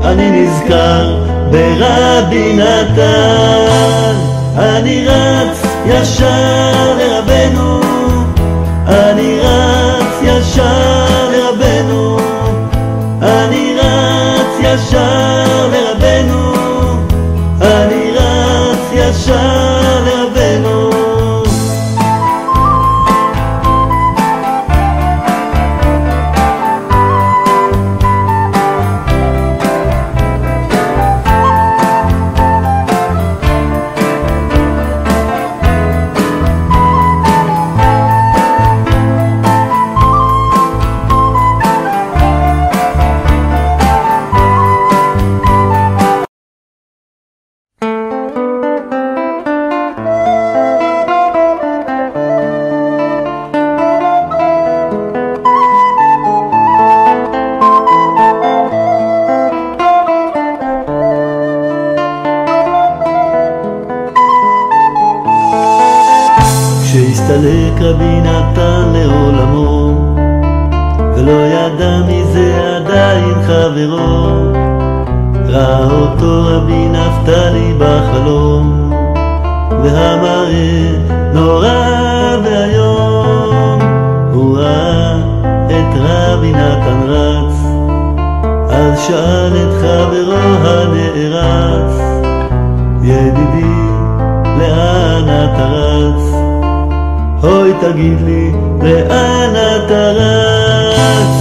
אני נזכר ברבי נתן, אני רץ ישר לרבנו, אני רץ ישר לרבנו, אני רץ ישר לרבנו, אני רץ ישר לרבנו. כשהסתלק רבי נתן לעולמו, ולא ידע מזה עדיין חברו, ראה אותו רבי נפתלי בחלום, והמראה נורא והיום. הוא ראה את רבי נתן רץ, אז שאל את חברו הנערץ, ידידי, לאן אתה רץ? אוי תגיד לי, לאן אתה רץ?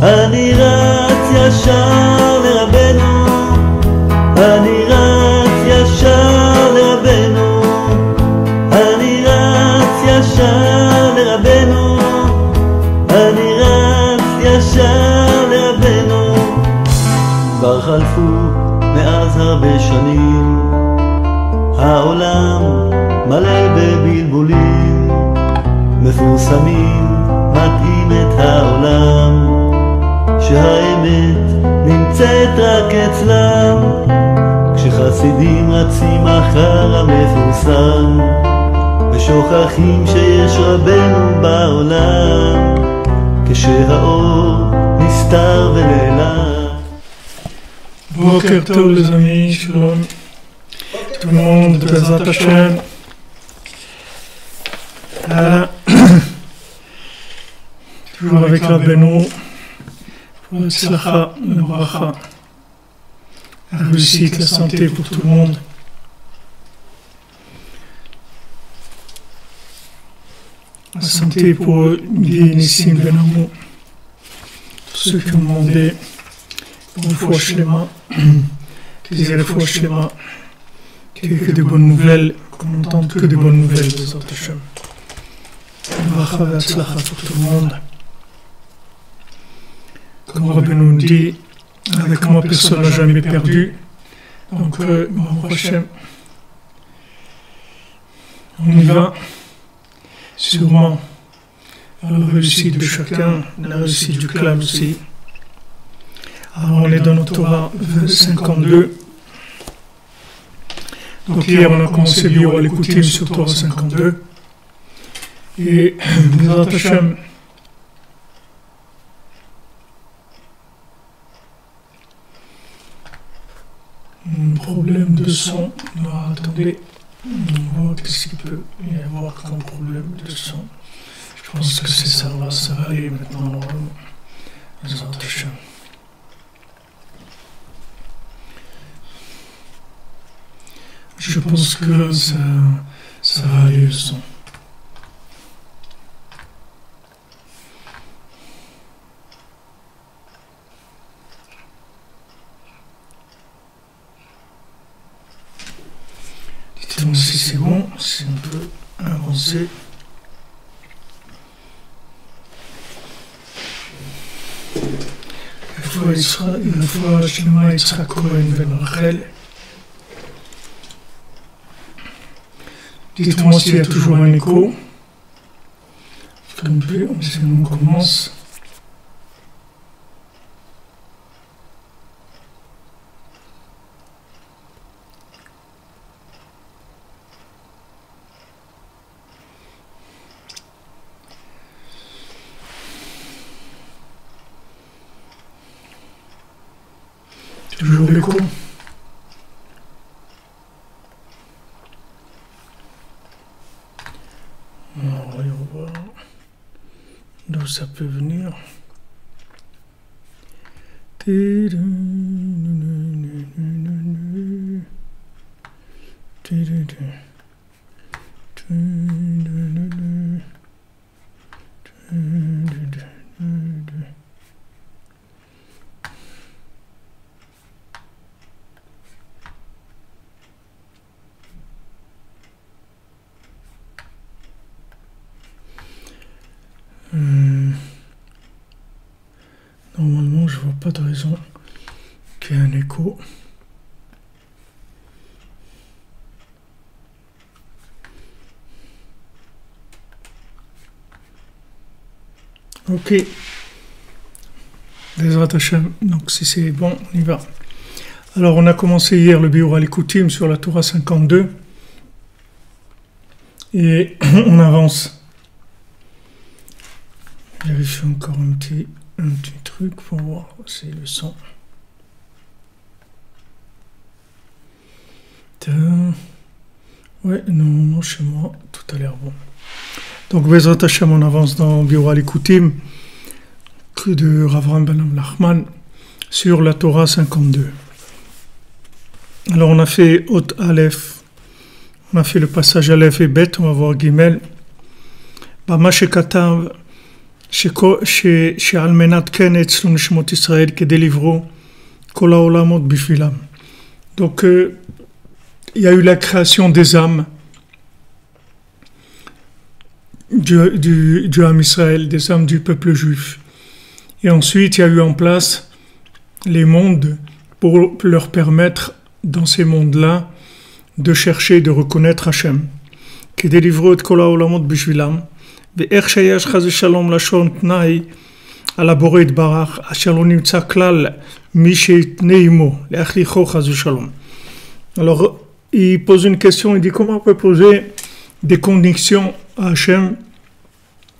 אני רץ ישר לרבנו, אני רץ ישר לרבנו, אני רץ ישר לרבנו, אני רץ ישר לרבנו. כבר חלפו מאז הרבה שנים, העולם מלא בבלבולים, מפורסמים מטעים את העולם, שהאמת נמצאת רק אצלם. כשחסידים רצים אחר המפורסם, ושוכחים שיש רבנו בעולם, כשהאור נסתר ונעלם. בוקר טוב les amis, shalom, tout le monde, Bezrat Hashem. Toujours avec Rabbeinu, pour la tzlacha, la bracha, la réussite, la santé pour tout le monde. La santé pour Midi, Nissim, Benamou, tous ceux qui ont demandé pour une fois Shlema, qu'ils aient la fois Shlema, qu'il y ait que des bonnes nouvelles, qu'on n'entende que des bonnes nouvelles des autres Hashem. Bracha et tzlacha pour tout le monde. Comme Rabbi nous dit, avec moi personne n'a jamais perdu. Donc, Baruch Hashem, on y va, sûrement à la réussite de chacun, la réussite du clan aussi. Alors on est dans notre Torah 52. Donc hier on a commencé Biur à l'écouter sur Torah 52. Et Bezrat Hashem, un problème de son. Alors, attendez, on voit qu'est-ce qu'il peut y avoir comme problème de son. Je pense que c'est ça, ça va aller maintenant normalement. Bezrat Hashem. Je pense que ça va aller le son. Dites-moi si c'est bon, si on peut avancer. Une fois Shlema Yitzhak Cohen ben Rachel. Dites-moi s'il y a toujours un écho. Comme plus, on commence. Toujours l'écho. Voyons voir d'où ça peut venir. Normalement, je vois pas de raison qu'il y ait un écho. Ok. Bezrat Hashem. Donc si c'est bon, on y va. Alors on a commencé hier le Biur Alikoutim sur la Torah 52. Et on avance. Vérifie encore un petit truc pour voir si le son. Ouais, non, chez moi, tout a l'air bon. Donc, Bezrat Hashem, on avance dans Biur Alikoutim de Rav Ram Ben Nachman sur la Torah 52. Alors, on a fait Hot Aleph, on a fait le passage Aleph et Bet, on va voir Gimel. Bama shekatav שעל מנת כן אצלו נשמות ישראל כדי לברוא כל העולמות בשבילם. Donc, il y a eu la création des âmes du âme Israël, des âmes du peuple juif. Et ensuite, il y a eu en place les mondes pour leur permettre, dans ces mondes-là, de chercher, de reconnaître Hachem. כדי לברוא את כל העולמות בשבילם. ואיך שיש חס ושלום לשון תנאי על הבורא יתברך, אשר לא נמצא כלל מי שיתנה עמו, להכריחו חס ושלום. Alors, il pose une question, il dit comment on peut poser des conditions à Hachem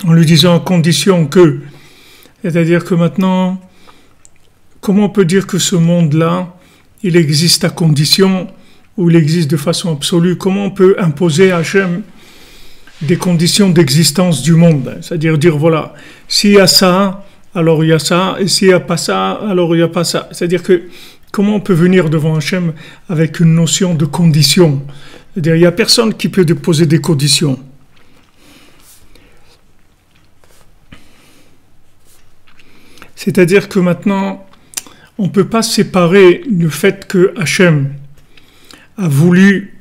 en lui disant à condition que, c'est-à-dire que maintenant, comment on peut dire que ce monde-là, il existe à condition ou il existe de façon absolue? Comment on peut imposer à Hachem des conditions d'existence du monde, c'est-à-dire dire voilà, s'il y a ça, alors il y a ça, et s'il n'y a pas ça, alors il n'y a pas ça. C'est-à-dire que comment on peut venir devant Hachem avec une notion de condition? C'est-à-dire il n'y a personne qui peut poser des conditions. C'est-à-dire que maintenant, on ne peut pas séparer le fait que Hachem a voulu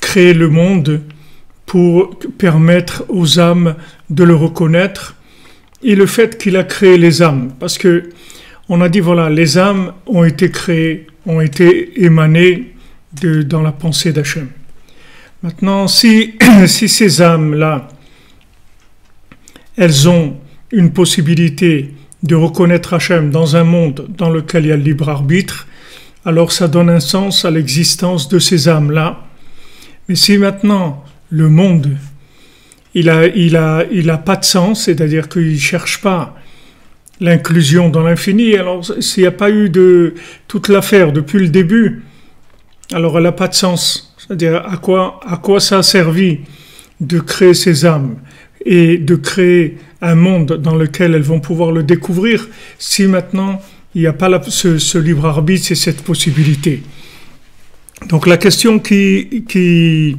créer le monde pour permettre aux âmes de le reconnaître, et le fait qu'il a créé les âmes. Parce que on a dit, voilà, les âmes ont été créées, ont été émanées dans la pensée d'Hachem. Maintenant, si ces âmes-là, elles ont une possibilité de reconnaître Hachem dans un monde dans lequel il y a le libre arbitre, alors ça donne un sens à l'existence de ces âmes-là. Mais si maintenant le monde, il a pas de sens, c'est-à-dire qu'il ne cherche pas l'inclusion dans l'infini, alors s'il n'y a pas eu de toute l'affaire depuis le début, alors elle n'a pas de sens. C'est-à-dire à quoi ça a servi de créer ces âmes et de créer un monde dans lequel elles vont pouvoir le découvrir si maintenant il n'y a pas ce libre arbitre et cette possibilité. Donc la question qui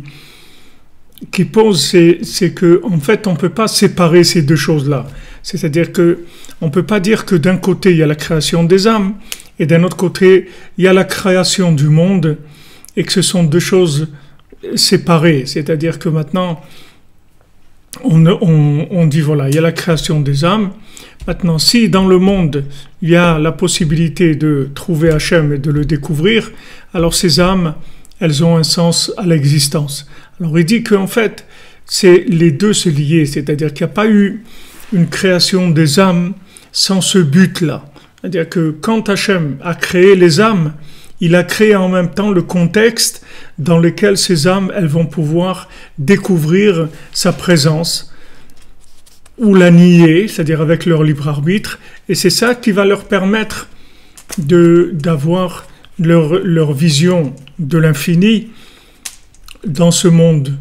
pose, c'est que en fait on peut pas séparer ces deux choses-là. C'est-à-dire que on peut pas dire que d'un côté il y a la création des âmes et d'un autre côté il y a la création du monde et que ce sont deux choses séparées. C'est-à-dire que maintenant on dit voilà, il y a la création des âmes. Maintenant, si dans le monde il y a la possibilité de trouver Hachem et de le découvrir, alors ces âmes, elles ont un sens à l'existence. Alors il dit qu'en fait, les deux se lier, c'est-à-dire qu'il n'y a pas eu une création des âmes sans ce but-là. C'est-à-dire que quand Hachem a créé les âmes, il a créé en même temps le contexte dans lequel ces âmes, elles vont pouvoir découvrir sa présence ou la nier, c'est-à-dire avec leur libre arbitre, et c'est ça qui va leur permettre d'avoir leur vision de l'infini dans ce monde,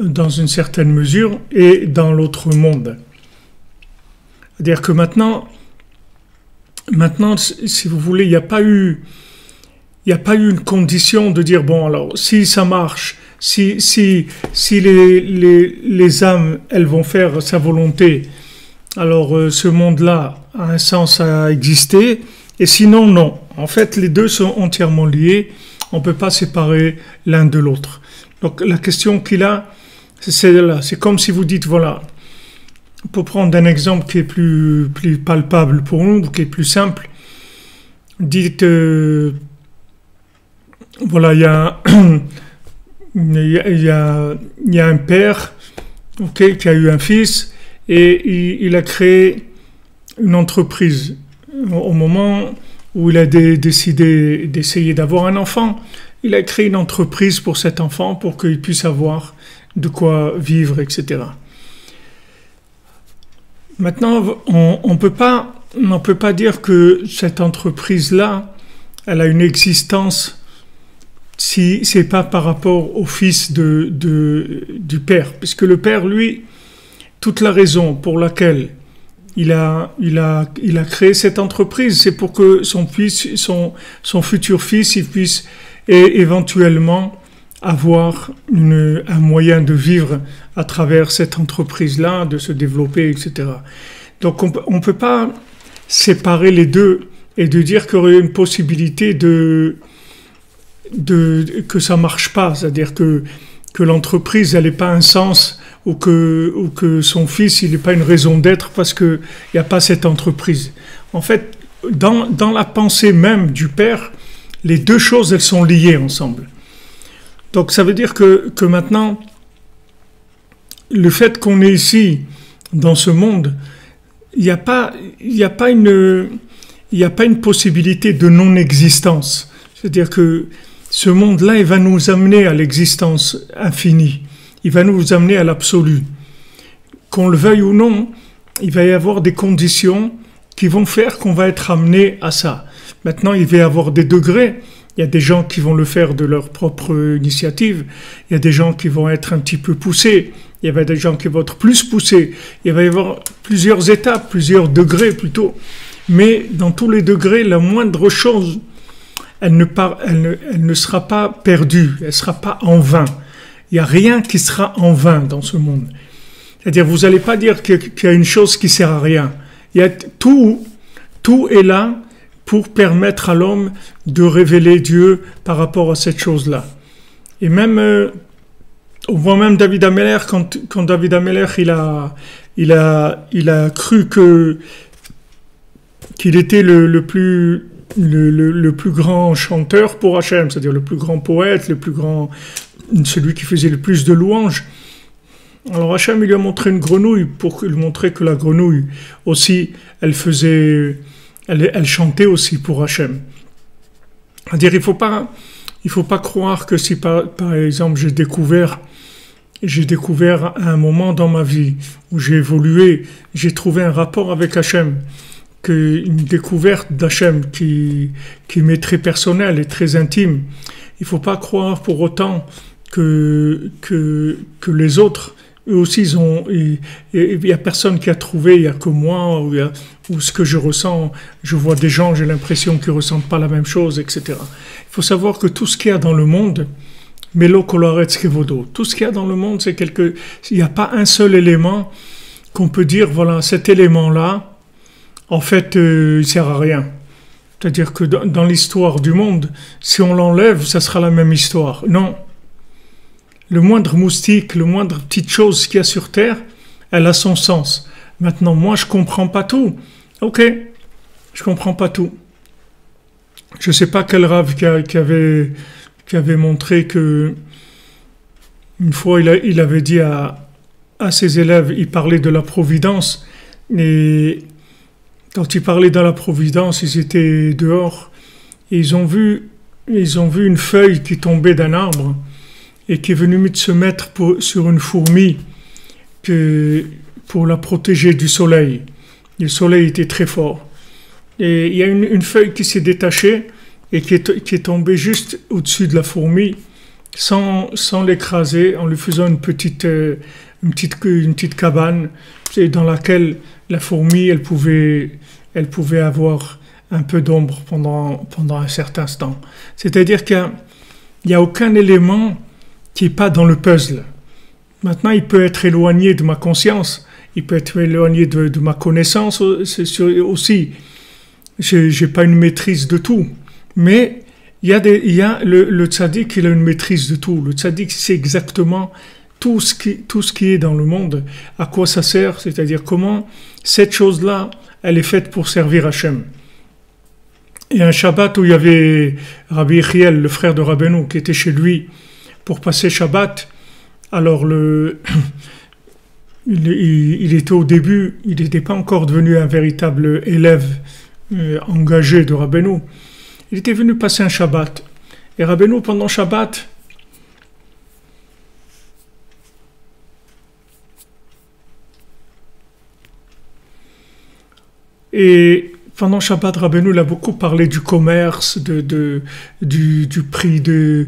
dans une certaine mesure, et dans l'autre monde. C'est-à-dire que maintenant, si vous voulez, il n'y a pas eu une condition de dire, bon, alors, si ça marche, si les âmes, elles vont faire sa volonté, alors ce monde-là a un sens à exister, et sinon, non. En fait, les deux sont entièrement liés, on ne peut pas séparer l'un de l'autre. Donc, la question qu'il a, c'est celle-là. C'est comme si vous dites, voilà, pour prendre un exemple qui est plus palpable pour nous, qui est plus simple, dites, voilà, il y a un père, okay, qui a eu un fils, et il a créé une entreprise. Au moment où il a décidé d'essayer d'avoir un enfant, il a créé une entreprise pour cet enfant, pour qu'il puisse avoir de quoi vivre, etc. Maintenant, on ne peut pas dire que cette entreprise-là, elle a une existence si ce n'est pas par rapport au fils du père. Puisque le père, lui, toute la raison pour laquelle il a créé cette entreprise, c'est pour que son futur fils, il puisse éventuellement avoir un moyen de vivre à travers cette entreprise-là, de se développer, etc. Donc on ne peut pas séparer les deux et de dire qu'il y aurait une possibilité que ça ne marche pas, c'est-à-dire que l'entreprise elle n'ait pas un sens ou que son fils il n'ait pas une raison d'être parce qu'il n'y a pas cette entreprise. En fait, dans la pensée même du père, les deux choses elles sont liées ensemble. Donc ça veut dire que maintenant, le fait qu'on est ici, dans ce monde, il n'y a pas une possibilité de non-existence. C'est-à-dire que ce monde-là, il va nous amener à l'existence infinie. Il va nous amener à l'absolu. Qu'on le veuille ou non, il va y avoir des conditions qui vont faire qu'on va être amené à ça. Maintenant, il va y avoir des degrés. Il y a des gens qui vont le faire de leur propre initiative. Il y a des gens qui vont être un petit peu poussés. Il y a des gens qui vont être plus poussés. Il va y avoir plusieurs étapes, plusieurs degrés plutôt. Mais dans tous les degrés, la moindre chose, elle ne sera pas perdue. Elle ne sera pas en vain. Il n'y a rien qui sera en vain dans ce monde. C'est-à-dire, vous n'allez pas dire qu'il y a une chose qui ne sert à rien. Il y a tout est là pour permettre à l'homme de révéler Dieu par rapport à cette chose-là. Et même, on voit même David Ameller, quand David Ameller, il a cru qu'il était le plus grand chanteur pour Hachem, c'est-à-dire le plus grand poète, celui qui faisait le plus de louanges. Alors Hachem, il lui a montré une grenouille pour lui montrer que la grenouille aussi, elle chantait aussi pour Hachem. C'est-à-dire, il faut pas croire que si par exemple j'ai découvert à un moment dans ma vie où j'ai évolué, j'ai trouvé un rapport avec Hachem, une découverte d'Hachem qui m'est très personnelle et très intime. Il faut pas croire pour autant que les autres, eux aussi, il y a personne qui a trouvé, il y a que moi, ou ce que je ressens, je vois des gens, j'ai l'impression qu'ils ressentent pas la même chose, etc. Il faut savoir que tout ce qu'il y a dans le monde, Melo Kolaretz Kevodo, tout ce qu'il y a dans le monde, il n'y a pas un seul élément qu'on peut dire, voilà, cet élément-là, en fait, il sert à rien. C'est-à-dire que dans l'histoire du monde, si on l'enlève, ça sera la même histoire. Non. Le moindre moustique, le moindre petite chose qu'il y a sur Terre, elle a son sens. Maintenant, moi, je comprends pas tout. Ok, je comprends pas tout. Je sais pas quel rave qui avait montré que une fois, il avait dit à ses élèves, il parlait de la providence, et quand il parlait de la providence, ils étaient dehors, et ils ont vu une feuille qui tombait d'un arbre, et qui est venu se mettre sur une fourmi pour la protéger du soleil. Le soleil était très fort. Et il y a une feuille qui s'est détachée et qui est tombée juste au-dessus de la fourmi, sans l'écraser, en lui faisant une petite cabane dans laquelle la fourmi, elle pouvait avoir un peu d'ombre pendant un certain temps. C'est-à-dire qu'il n'y a aucun élément qui n'est pas dans le puzzle. Maintenant, il peut être éloigné de ma conscience, il peut être éloigné de ma connaissance aussi. Je n'ai pas une maîtrise de tout. Mais il y a le tzaddik, il a une maîtrise de tout. Le tzaddik, c'est exactement tout ce qui est dans le monde, à quoi ça sert, c'est-à-dire comment cette chose-là, elle est faite pour servir Hachem. Et un Shabbat où il y avait Rabbi Yechiel, le frère de Rabbeinu, qui était chez lui pour passer Shabbat. Alors il était au début, il n'était pas encore devenu un véritable élève engagé de Rabbeinu. Il était venu passer un Shabbat. Et Rabbeinu, pendant Shabbat, Rabbeinu, il a beaucoup parlé du commerce, du prix des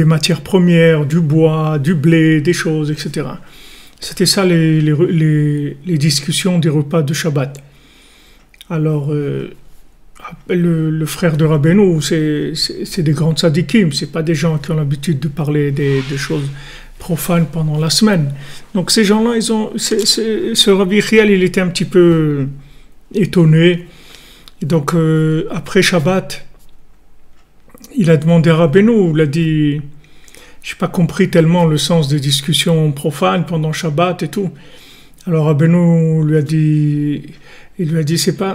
matières premières, du bois, du blé, des choses, etc. C'était ça les discussions des repas de Shabbat. Alors, le frère de Rabbeinu, c'est des grands tzadikim, c'est pas des gens qui ont l'habitude de parler des choses profanes pendant la semaine. Donc ces gens-là, ce Rabbi Yechiel, il était un petit peu étonné. Et donc après Shabbat, il a demandé à Rabbeinu, il a dit, j'ai pas compris tellement le sens des discussions profanes pendant Shabbat et tout. Alors Rabbeinu lui a dit,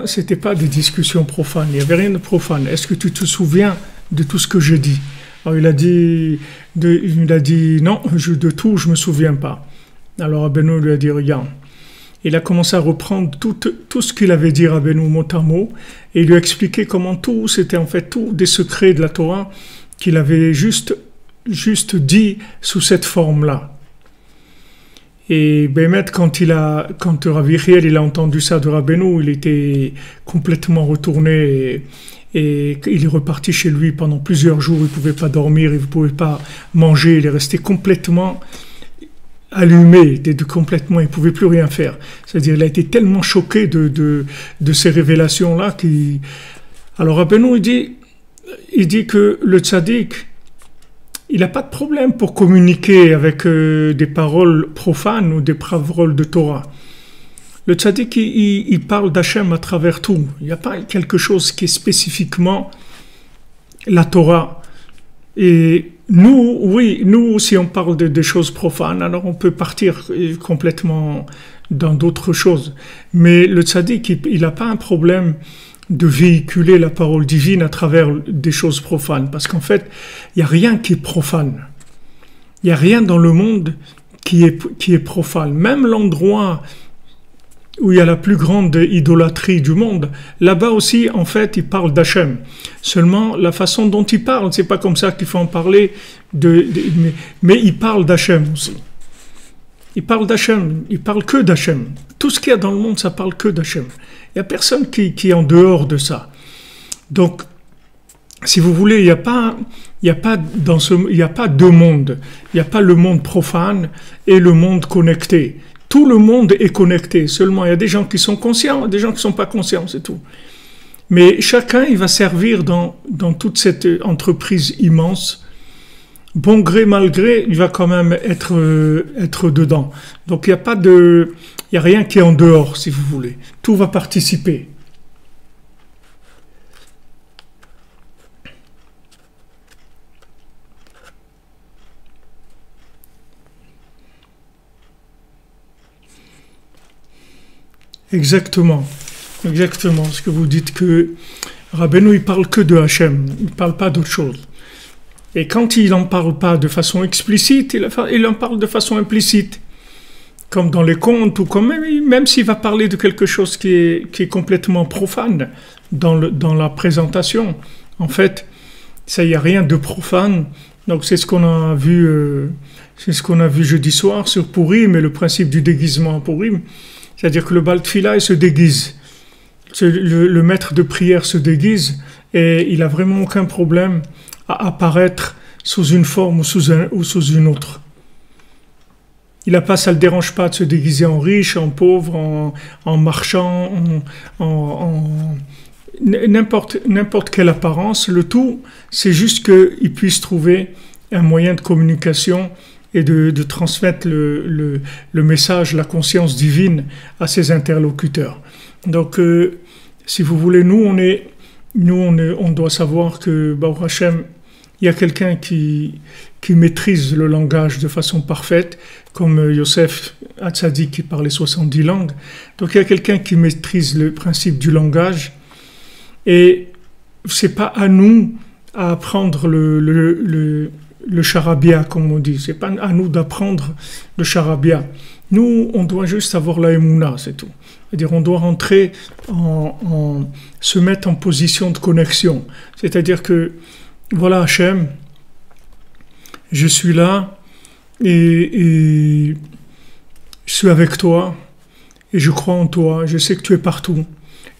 c'était pas des discussions profanes, il y avait rien de profane. Est-ce que tu te souviens de tout ce que j'ai dit? Alors il a dit non, de tout je me souviens pas. Alors Rabbeinu lui a dit, regarde. Il a commencé à reprendre tout ce qu'il avait dit Rabbeinu mot à mot, et il lui a expliqué comment c'était en fait tout des secrets de la Torah qu'il avait juste dit sous cette forme-là. Et Bémet, quand Rabbi Yechiel, il a entendu ça de Rabbeinu, il était complètement retourné et il est reparti chez lui pendant plusieurs jours. Il ne pouvait pas dormir, il ne pouvait pas manger, il est resté complètement allumé, complètement, il ne pouvait plus rien faire. C'est-à-dire, il a été tellement choqué de ces révélations-là Alors Rabbeinu, il dit que le tzaddik, il n'a pas de problème pour communiquer avec des paroles profanes ou des paroles de Torah. Le tzaddik, il parle d'Hachem à travers tout. Il n'y a pas quelque chose qui est spécifiquement la Torah. Et nous, si on parle des choses profanes, alors on peut partir complètement dans d'autres choses. Mais le tzaddik, il n'a pas un problème de véhiculer la parole divine à travers des choses profanes. Parce qu'en fait, il n'y a rien qui est profane. Il n'y a rien dans le monde qui est profane. Même l'endroit où il y a la plus grande idolâtrie du monde, là-bas aussi, en fait, il parle d'Hachem. Seulement, la façon dont il parle, c'est pas comme ça qu'il faut en parler, mais il parle d'Hachem aussi. Il parle d'Hachem, il parle que d'Hachem. Tout ce qu'il y a dans le monde, ça parle que d'Hachem. Il n'y a personne qui est en dehors de ça. Donc, si vous voulez, il n'y a pas deux mondes. Il n'y a pas le monde profane et le monde connecté. Tout le monde est connecté. Seulement, il y a des gens qui sont conscients, des gens qui ne sont pas conscients, c'est tout. Mais chacun, il va servir dans toute cette entreprise immense. Bon gré, mal gré, il va quand même être dedans. Donc, il n'y a rien qui est en dehors, si vous voulez. Tout va participer. Exactement. Ce que vous dites que Rabbeinu, il parle que de Hachem, il ne parle pas d'autre chose. Et quand il n'en parle pas de façon explicite, il en parle de façon implicite. Comme dans les contes, ou même s'il va parler de quelque chose qui est complètement profane dans la présentation. En fait, ça, il n'y a rien de profane. Donc c'est ce qu'on a vu jeudi soir sur Purim, et le principe du déguisement à Purim. C'est-à-dire que le Baal Tfila, il se déguise. Le maître de prière se déguise et il n'a vraiment aucun problème à apparaître sous une forme ou sous une autre. Ça ne le dérange pas de se déguiser en riche, en pauvre, en marchand, n'importe quelle apparence. Le tout, c'est juste qu'il puisse trouver un moyen de communication et de transmettre le message, la conscience divine à ses interlocuteurs. Donc, si vous voulez, on doit savoir que, Baruch Hashem, il y a quelqu'un qui maîtrise le langage de façon parfaite, comme Yosef Hatzadik qui parlait 70 langues. Donc il y a quelqu'un qui maîtrise le principe du langage, et c'est pas à nous à apprendre le charabia, comme on dit. C'est pas à nous d'apprendre le charabia. Nous, on doit juste avoir la émouna, c'est tout. C'est-à-dire, on doit rentrer se mettre en position de connexion. C'est-à-dire que, voilà, Hachem, je suis là et je suis avec toi et je crois en toi, je sais que tu es partout.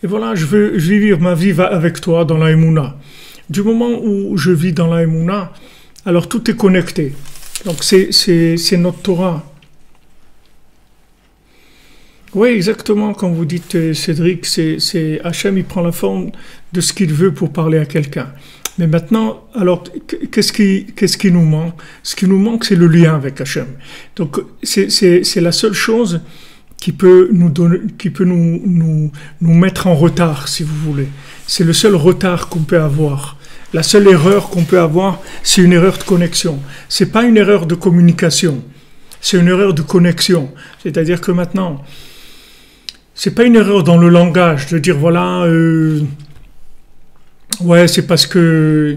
Et voilà, je veux vivre ma vie avec toi dans la émouna. Du moment où je vis dans la émouna, alors tout est connecté. Donc c'est notre Torah. Oui, exactement, comme vous dites, Cédric, c'est Hachem, il prend la forme de ce qu'il veut pour parler à quelqu'un. Mais maintenant, alors, qu'est-ce qui nous manque? Ce qui nous manque, c'est le lien avec Hachem. Donc, c'est la seule chose qui peut nous mettre en retard, si vous voulez. C'est le seul retard qu'on peut avoir. La seule erreur qu'on peut avoir, c'est une erreur de connexion. C'est pas une erreur de communication, c'est une erreur de connexion. C'est-à-dire que maintenant, c'est pas une erreur dans le langage de dire voilà, ouais, c'est parce que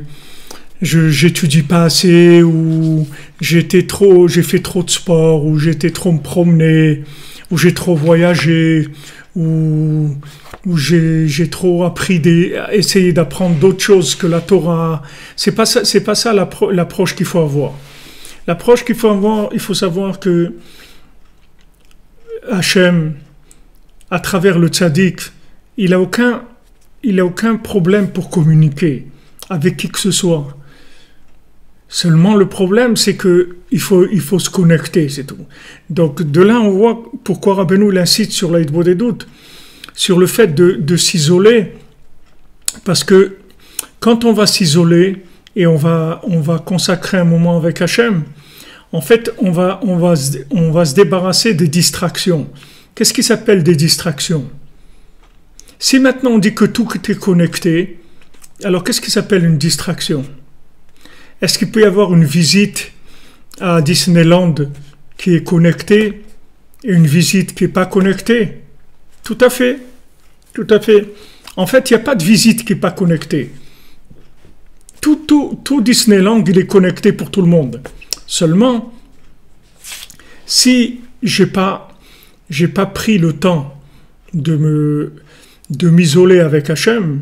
j'étudie pas assez, ou j'ai fait trop de sport, ou j'étais trop me promener, ou j'ai trop voyagé, ou j'ai trop essayé d'apprendre d'autres choses que la Torah. C'est pas ça l'approche qu'il faut avoir. L'approche qu'il faut avoir, il faut savoir que Hachem, à travers le tzaddik, il a aucun problème pour communiquer avec qui que ce soit. Seulement le problème, c'est que il faut se connecter, c'est tout. Donc de là, on voit pourquoi Rabbeinu l'incite sur la Hitbodedut, sur le fait de s'isoler, parce que quand on va s'isoler et on va consacrer un moment avec Hachem, en fait, on va se débarrasser des distractions. Qu'est-ce qui s'appelle des distractions? Si maintenant on dit que tout est connecté, alors qu'est-ce qui s'appelle une distraction? Est-ce qu'il peut y avoir une visite à Disneyland qui est connectée et une visite qui n'est pas connectée? Tout à fait. Tout à fait. En fait, il n'y a pas de visite qui n'est pas connectée. Tout Disneyland, il est connecté pour tout le monde. Seulement, si j'ai pas pris le temps de m'isoler avec Hachem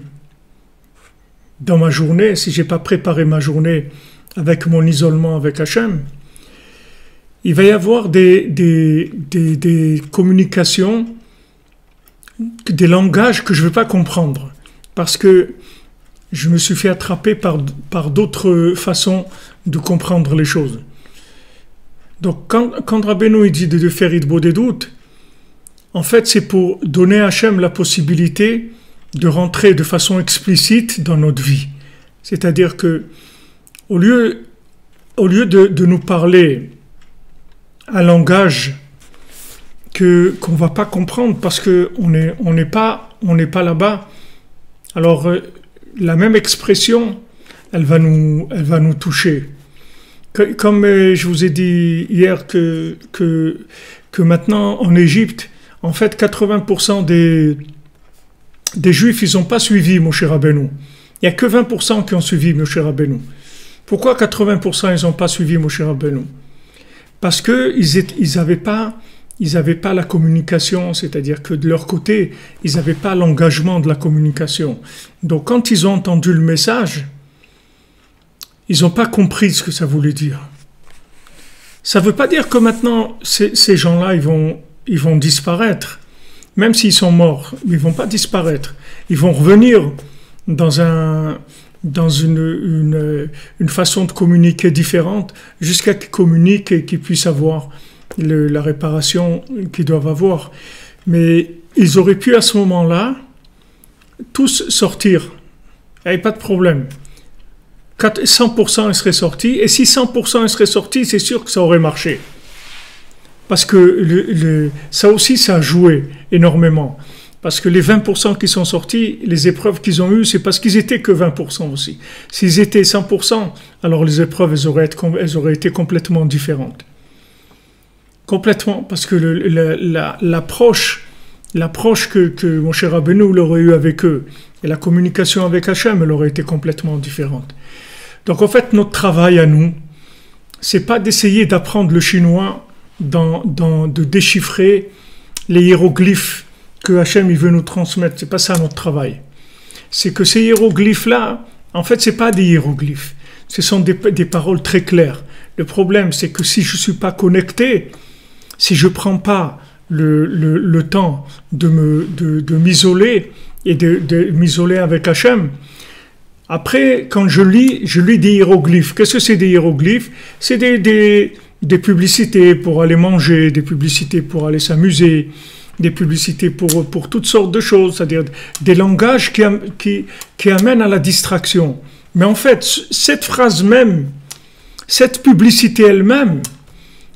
dans ma journée, si j'ai pas préparé ma journée avec mon isolement avec Hachem, il va y avoir des communications, des langages que je ne vais pas comprendre, parce que je me suis fait attraper par d'autres façons de comprendre les choses. Donc quand Rabbeinu dit de faire Hitbodedut, en fait c'est pour donner à Hachem la possibilité de rentrer de façon explicite dans notre vie. C'est-à-dire que au lieu de nous parler un langage qu'on ne va pas comprendre parce qu'on n'est pas là-bas, alors la même expression, elle va nous toucher. Comme je vous ai dit hier que maintenant en Égypte, en fait 80% des Juifs, ils n'ont pas suivi Moshe Rabbeinu. Il n'y a que 20% qui ont suivi Moshe Rabbeinu. Pourquoi 80% ils n'ont pas suivi Moshe Rabbeinu? Parce qu'ils n'avaient pas la communication, c'est-à-dire que de leur côté, ils n'avaient pas l'engagement de la communication. Donc quand ils ont entendu le message, ils n'ont pas compris ce que ça voulait dire. Ça ne veut pas dire que maintenant, ces gens-là, ils vont disparaître. même s'ils sont morts, ils ne vont pas disparaître. Ils vont revenir dans une façon de communiquer différente jusqu'à qu'ils communiquent et qu'ils puissent avoir la réparation qu'ils doivent avoir. Mais ils auraient pu à ce moment-là tous sortir. Il n'y avait pas de problème. 100% ils seraient sortis. Et si 100% ils seraient sortis, c'est sûr que ça aurait marché. Parce que ça aussi, ça a joué énormément. Parce que les 20% qui sont sortis, les épreuves qu'ils ont eues, c'est parce qu'ils étaient que 20% aussi. S'ils étaient 100%, alors les épreuves, elles auraient été complètement différentes. Complètement, parce que l'approche que mon cher Rabbeinu aurait eu avec eux, et la communication avec Hachem, elle aurait été complètement différente. Donc en fait, notre travail à nous, c'est pas d'essayer d'apprendre le chinois, de déchiffrer les hiéroglyphes que Hachem il veut nous transmettre. C'est pas ça notre travail. C'est que ces hiéroglyphes-là, en fait, c'est pas des hiéroglyphes. Ce sont des paroles très claires. Le problème, c'est que si je suis pas connecté, si je prends pas le temps de m'isoler et de m'isoler avec Hachem, après, quand je lis des hiéroglyphes. Qu'est-ce que c'est des hiéroglyphes? C'est des publicités pour aller manger, des publicités pour aller s'amuser, des publicités pour toutes sortes de choses, c'est-à-dire des langages qui amènent à la distraction. Mais en fait, cette phrase même, cette publicité elle-même,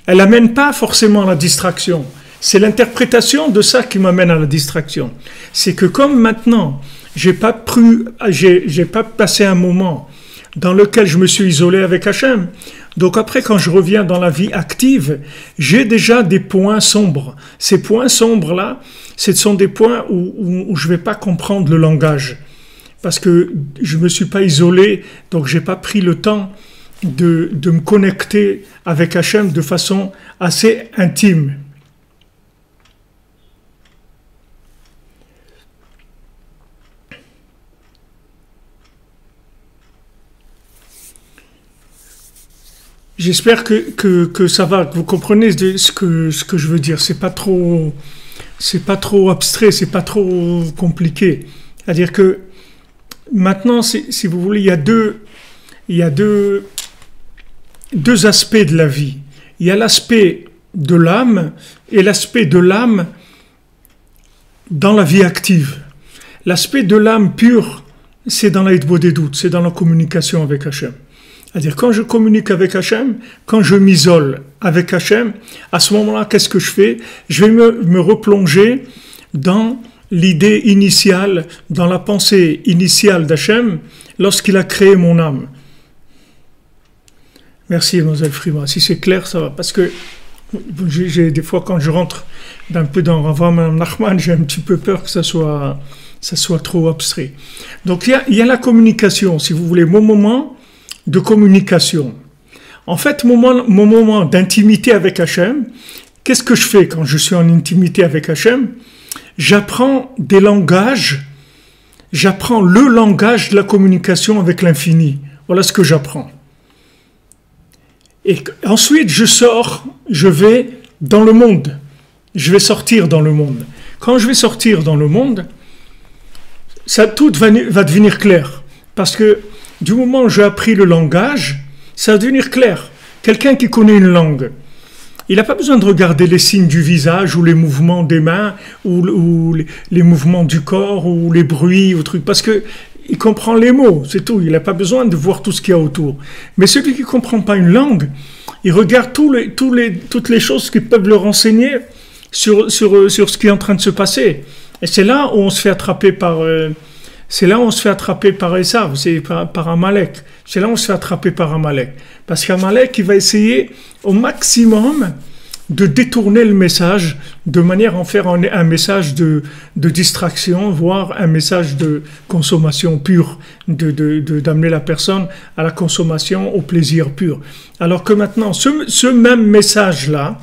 elle n'amène pas forcément à la distraction. C'est l'interprétation de ça qui m'amène à la distraction. C'est que comme maintenant, j'ai pas passé un moment dans lequel je me suis isolé avec Hachem, donc après quand je reviens dans la vie active, j'ai déjà des points sombres. Ces points sombres-là, ce sont des points où je ne vais pas comprendre le langage. Parce que je ne me suis pas isolé, donc je n'ai pas pris le temps de me connecter avec Hachem de façon assez intime. J'espère que ça va, que vous comprenez ce que je veux dire. C'est pas trop abstrait, c'est pas trop compliqué. C'est-à-dire que maintenant, si vous voulez, il y a deux aspects de la vie. Il y a l'aspect de l'âme et l'aspect de l'âme dans la vie active. L'aspect de l'âme pure, c'est dans la Hitbodedut, c'est dans la communication avec Hachem. C'est-à-dire, quand je communique avec Hachem, quand je m'isole avec Hachem, à ce moment-là, qu'est-ce que je fais? Je vais me replonger dans l'idée initiale, dans la pensée initiale d'Hachem, lorsqu'il a créé mon âme. Merci, Mademoiselle Frima. Si c'est clair, ça va. Parce que j'ai des fois, quand je rentre un peu dans Mme Nachman, j'ai un petit peu peur que ça soit trop abstrait. Donc, il y a la communication, si vous voulez, mon moment de communication. En fait, mon moment d'intimité avec Hachem, qu'est-ce que je fais quand je suis en intimité avec Hachem? J'apprends des langages, j'apprends le langage de la communication avec l'infini. Voilà ce que j'apprends. Et ensuite, je sors, je vais dans le monde. Je vais sortir dans le monde. Quand je vais sortir dans le monde, tout va devenir clair. Parce que du moment où j'ai appris le langage, ça va devenir clair. Quelqu'un qui connaît une langue, il n'a pas besoin de regarder les signes du visage ou les mouvements des mains ou les mouvements du corps ou les bruits ou trucs, parce que il comprend les mots, c'est tout. Il n'a pas besoin de voir tout ce qu'il y a autour. Mais celui qui ne comprend pas une langue, il regarde toutes les choses qui peuvent le renseigner sur ce qui est en train de se passer. Et c'est là où on se fait attraper par Esav, c'est par Amalek. C'est là où on se fait attraper par Amalek. Parce qu'Amalek, il va essayer au maximum de détourner le message de manière à en faire un message de distraction, voire un message de consommation pure, d'amener la personne à la consommation, au plaisir pur. Alors que maintenant, ce même message-là,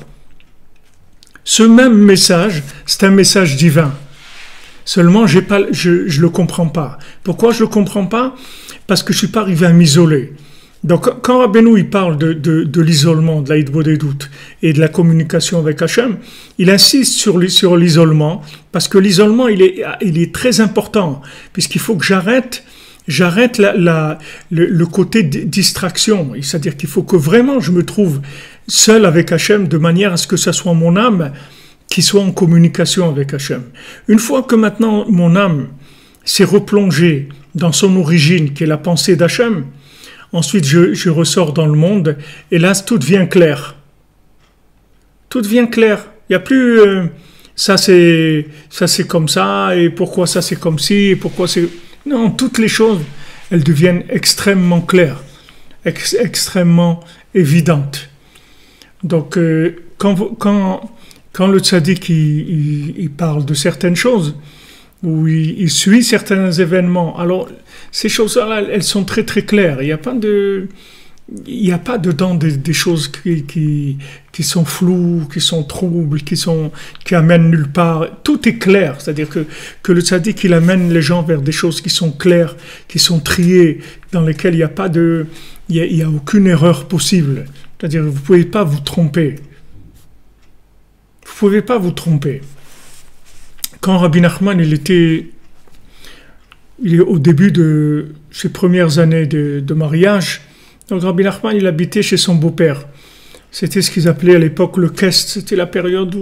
c'est un message divin. Seulement, je le comprends pas. Pourquoi je le comprends pas? Parce que je suis pas arrivé à m'isoler. Donc, quand Rabbeinu il parle de l'isolement, de la hitbodedut et de la communication avec Hachem, il insiste sur l'isolement, parce que l'isolement, il est très important, puisqu'il faut que j'arrête le côté distraction. C'est-à-dire qu'il faut que vraiment je me trouve seul avec Hachem, de manière à ce que ça soit mon âme qui soit en communication avec Hachem. Une fois que maintenant mon âme s'est replongée dans son origine, qui est la pensée d'Hachem, ensuite, je ressors dans le monde, et là, tout devient clair. Tout devient clair. Il n'y a plus ça c'est comme ça, et pourquoi ça c'est comme ci, et pourquoi c'est... Non, toutes les choses, elles deviennent extrêmement claires, extrêmement évidentes. Donc, quand le tzaddik il parle de certaines choses, ou il suit certains événements, alors ces choses-là, elles sont très très claires. Il n'y a pas dedans des choses qui sont floues, qui sont troubles, qui amènent nulle part. Tout est clair, c'est-à-dire que le tzaddik, il amène les gens vers des choses qui sont claires, qui sont triées, dans lesquelles il n'y a aucune erreur possible. C'est-à-dire que vous ne pouvez pas vous tromper. Vous ne pouvez pas vous tromper. Quand Rabbi Nachman, il est au début de ses premières années de mariage, donc Rabbi Nachman, il habitait chez son beau-père. C'était ce qu'ils appelaient à l'époque le Kest. C'était la période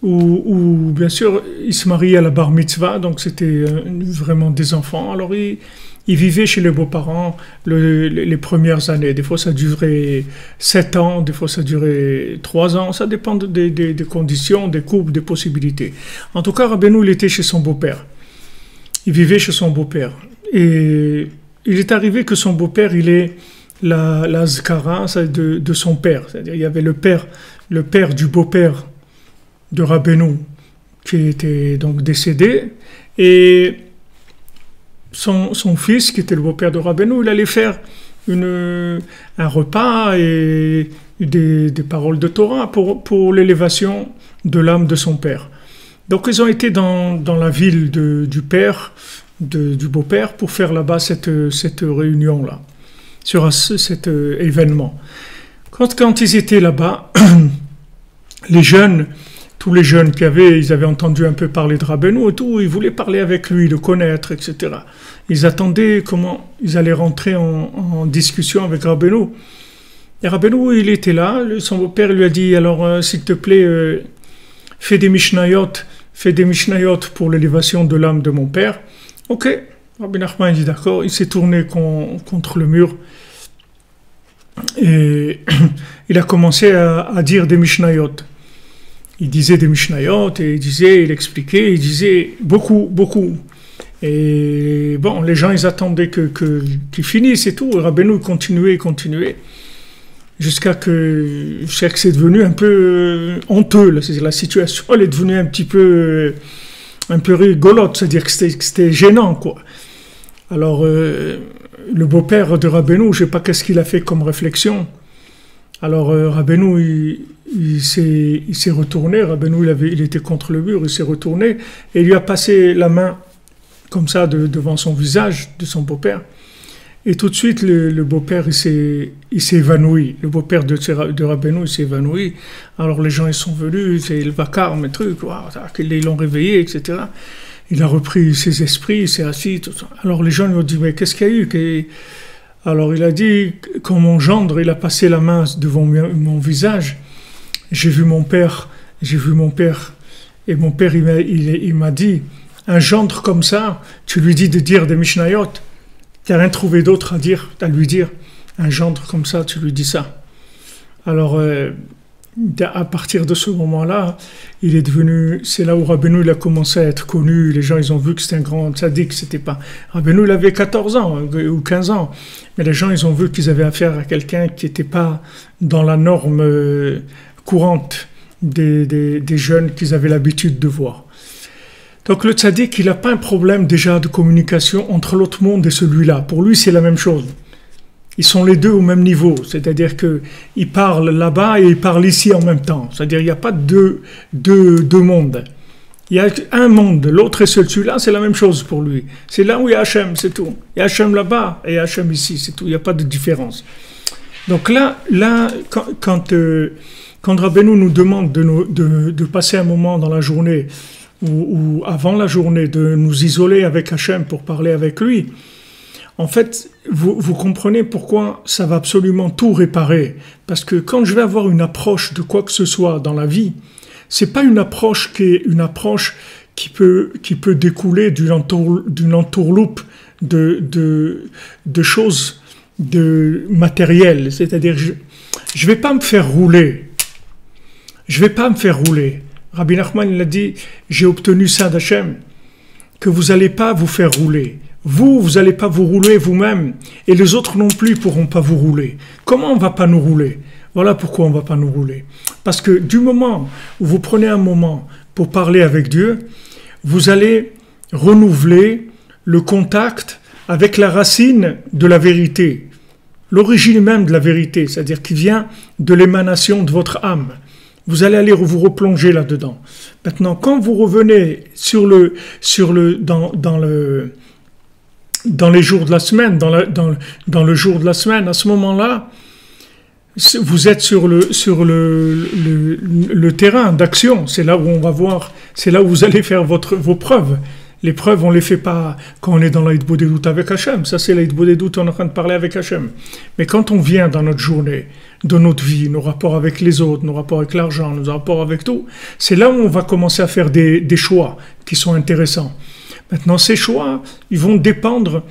où bien sûr, il se mariait à la bar mitzvah, donc c'était vraiment des enfants. Alors, il vivait chez les beaux-parents les premières années. Des fois, ça durait 7 ans, des fois, ça durait 3 ans. Ça dépend des conditions, des couples, des possibilités. En tout cas, Rabbeinu, il était chez son beau-père. Il vivait chez son beau-père. Et il est arrivé que son beau-père, il est la zkara de son père. C'est-à-dire, il y avait le père du beau-père de Rabbeinu, qui était donc décédé. Et son fils, qui était le beau-père de Rabbeinu, il allait faire un repas et des paroles de Torah pour l'élévation de l'âme de son père. Donc ils ont été dans la ville du père, du beau-père, pour faire là-bas cette réunion-là, sur cet événement. Quand ils étaient là-bas, tous les jeunes ils avaient entendu un peu parler de Rabbeinu et tout, ils voulaient parler avec lui, le connaître, etc. Ils attendaient comment ils allaient rentrer en discussion avec Rabbeinu. Et Rabbeinu, il était là, son beau-père lui a dit, alors s'il te plaît, fais des mishnayot pour l'élévation de l'âme de mon père. Ok, Rabbi Nachman dit d'accord, il s'est tourné contre le mur et il a commencé à dire des mishnayot. Il disait des mishnayot et il expliquait, il disait beaucoup. Et bon, les gens, ils attendaient qu'il finisse et tout. Et Rabbeinu continuait. Jusqu'à que c'est devenu un peu honteux. La situation, elle est devenue un peu rigolote. C'est-à-dire que c'était gênant, quoi. Alors, le beau-père de Rabbeinu, je ne sais pas qu'est-ce qu'il a fait comme réflexion. Alors, Rabbeinu, il s'est retourné. Rabbeinu, il était contre le mur, il s'est retourné et il lui a passé la main comme ça devant son visage de son beau-père. Et tout de suite, le beau-père, il s'est évanoui. Le beau-père de Rabbeinu, il s'est évanoui. Alors les gens, ils sont venus, c'est le vacarme, le truc, ils l'ont réveillé, etc. Il a repris ses esprits, il s'est assis, tout ça. Alors les gens lui ont dit, mais qu'est-ce qu'il y a eu? Alors il a dit, quand mon gendre, il a passé la main devant mon visage, j'ai vu mon père, et mon père, il m'a dit, un gendre comme ça, tu lui dis de dire des mishnayot, tu n'as rien trouvé d'autre à lui dire. Un gendre comme ça, tu lui dis ça. Alors, à partir de ce moment-là, c'est là où Rabbeinu, il a commencé à être connu. Les gens, ils ont vu que c'était un grand tzaddik. C'était pas... Rabbeinu, il avait 14 ans ou 15 ans. Mais les gens, ils ont vu qu'ils avaient affaire à quelqu'un qui n'était pas dans la norme courante des jeunes qu'ils avaient l'habitude de voir. Donc le tzaddik, il n'a pas un problème déjà de communication entre l'autre monde et celui-là. Pour lui, c'est la même chose. Ils sont les deux au même niveau. C'est-à-dire qu'il parle là-bas et il parle ici en même temps. C'est-à-dire qu'il n'y a pas deux mondes. Il y a un monde, l'autre est celui-là, c'est la même chose pour lui. C'est là où il y a Hachem, c'est tout. Il y a Hachem là-bas et il y a Hachem ici, c'est tout. Il n'y a pas de différence. Donc là quand Rabbeinu nous demande de passer un moment dans la journée ou avant la journée, de nous isoler avec Hachem pour parler avec lui, en fait, vous comprenez pourquoi ça va absolument tout réparer. Parce que quand je vais avoir une approche de quoi que ce soit dans la vie, c'est pas une approche qui peut découler d'une entourloupe de choses de matériel, c'est-à-dire je vais pas me faire rouler. Rabbi Nachman il a dit, j'ai obtenu ça d'Hachem, que vous n'allez pas vous faire rouler. Vous n'allez pas vous rouler vous-même, et les autres non plus pourront pas vous rouler. Comment on va pas nous rouler? Voilà pourquoi on va pas nous rouler. Parce que du moment où vous prenez un moment pour parler avec Dieu, vous allez renouveler le contact avec la racine de la vérité, l'origine même de la vérité, c'est-à-dire qui vient de l'émanation de votre âme. Vous allez aller vous replonger là-dedans. Maintenant, quand vous revenez dans les jours de la semaine, dans le jour de la semaine, à ce moment-là, vous êtes sur le terrain d'action. C'est là où on va voir, c'est là où vous allez faire vos preuves. Les preuves, on ne les fait pas quand on est dans l'Aïdbodédout avec Hachem. Ça, c'est l'Aïdbodédout, on est en train de parler avec Hachem. Mais quand on vient dans notre journée, de notre vie, nos rapports avec les autres, nos rapports avec l'argent, nos rapports avec tout, c'est là où on va commencer à faire des choix qui sont intéressants. Maintenant, ces choix, ils vont dépendre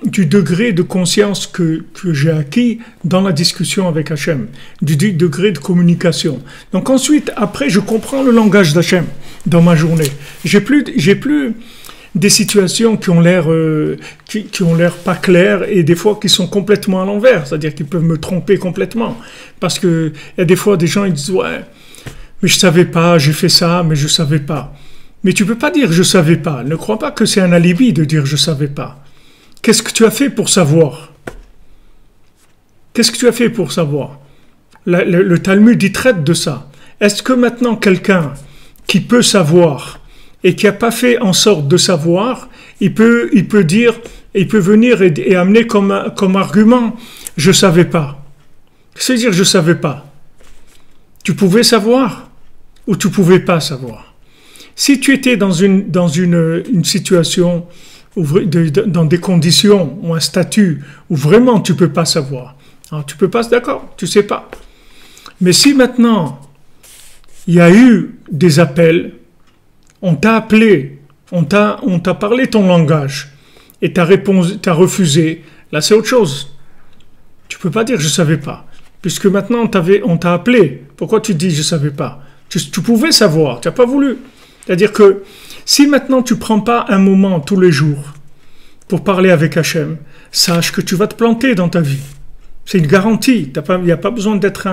du degré de conscience que j'ai acquis dans la discussion avec Hachem, du degré de communication. Donc ensuite, après, je comprends le langage d'Hachem dans ma journée. J'ai plus des situations qui ont l'air pas claires et des fois qui sont complètement à l'envers, c'est-à-dire qu'ils peuvent me tromper complètement. Parce que il y a des fois des gens ils disent ouais, mais je savais pas, j'ai fait ça, mais je savais pas. Mais tu peux pas dire je savais pas. Ne crois pas que c'est un alibi de dire je savais pas. Qu'est-ce que tu as fait pour savoir? Qu'est-ce que tu as fait pour savoir? Le Talmud il traite de ça. Est-ce que maintenant quelqu'un qui peut savoir et qui n'a pas fait en sorte de savoir, il peut venir et amener comme argument « je ne savais pas ». C'est-à-dire « je ne savais pas ». Tu pouvais savoir ou tu ne pouvais pas savoir. Si tu étais dans une situation, dans des conditions ou un statut où vraiment tu ne peux pas savoir, alors tu ne peux pas, d'accord, tu ne sais pas. Mais si maintenant il y a eu des appels, on t'a appelé, on t'a parlé ton langage et t'as refusé. Là, c'est autre chose. Tu peux pas dire je savais pas, puisque maintenant on t'a appelé. Pourquoi tu dis je savais pas? Tu pouvais savoir, tu n'as pas voulu. C'est-à-dire que si maintenant tu prends pas un moment tous les jours pour parler avec Hachem, sache que tu vas te planter dans ta vie. C'est une garantie. Il n'y a pas besoin d'être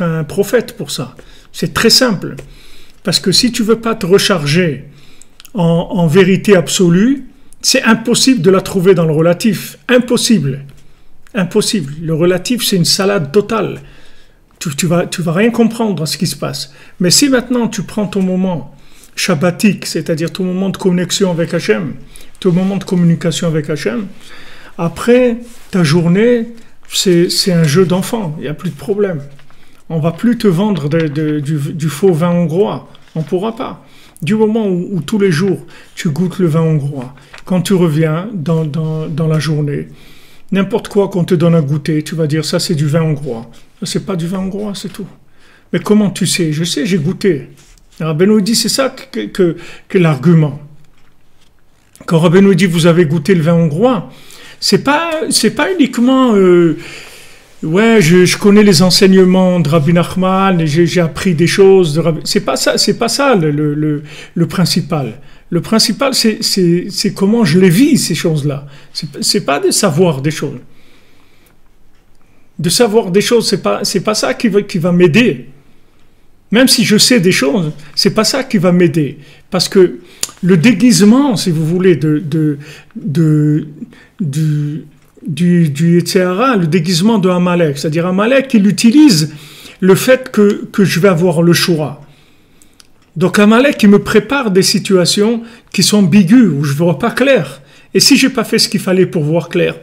un prophète pour ça. C'est très simple. Parce que si tu veux pas te recharger en vérité absolue, c'est impossible de la trouver dans le relatif. Impossible. Impossible. Le relatif, c'est une salade totale. Tu vas rien comprendre à ce qui se passe. Mais si maintenant tu prends ton moment shabbatique, c'est-à-dire ton moment de connexion avec Hachem, ton moment de communication avec Hachem, après ta journée, c'est un jeu d'enfant. Il n'y a plus de problème. On ne va plus te vendre du faux vin hongrois. On ne pourra pas. Du moment où tous les jours, tu goûtes le vin hongrois, quand tu reviens dans la journée, n'importe quoi qu'on te donne à goûter, tu vas dire, ça c'est du vin hongrois. Ça c'est pas du vin hongrois, c'est tout. Mais comment tu sais? Je sais, j'ai goûté. Rabbeinu dit, c'est ça que l'argument. Quand Rabbeinu dit, vous avez goûté le vin hongrois, c'est pas uniquement... ouais, je connais les enseignements de Rabbi Nachman et j'ai appris des choses de Rabbi... C'est pas ça le principal. Le principal, c'est comment je les vis, ces choses-là. C'est pas de savoir des choses. De savoir des choses, c'est pas ça qui va m'aider. Même si je sais des choses, c'est pas ça qui va m'aider. Parce que le déguisement, si vous voulez, du Yetzirah, le déguisement de Amalek, c'est-à-dire Amalek, il utilise le fait que je vais avoir le choix. Donc Amalek, il me prépare des situations qui sont ambiguës, où je ne vois pas clair. Et si je n'ai pas fait ce qu'il fallait pour voir clair,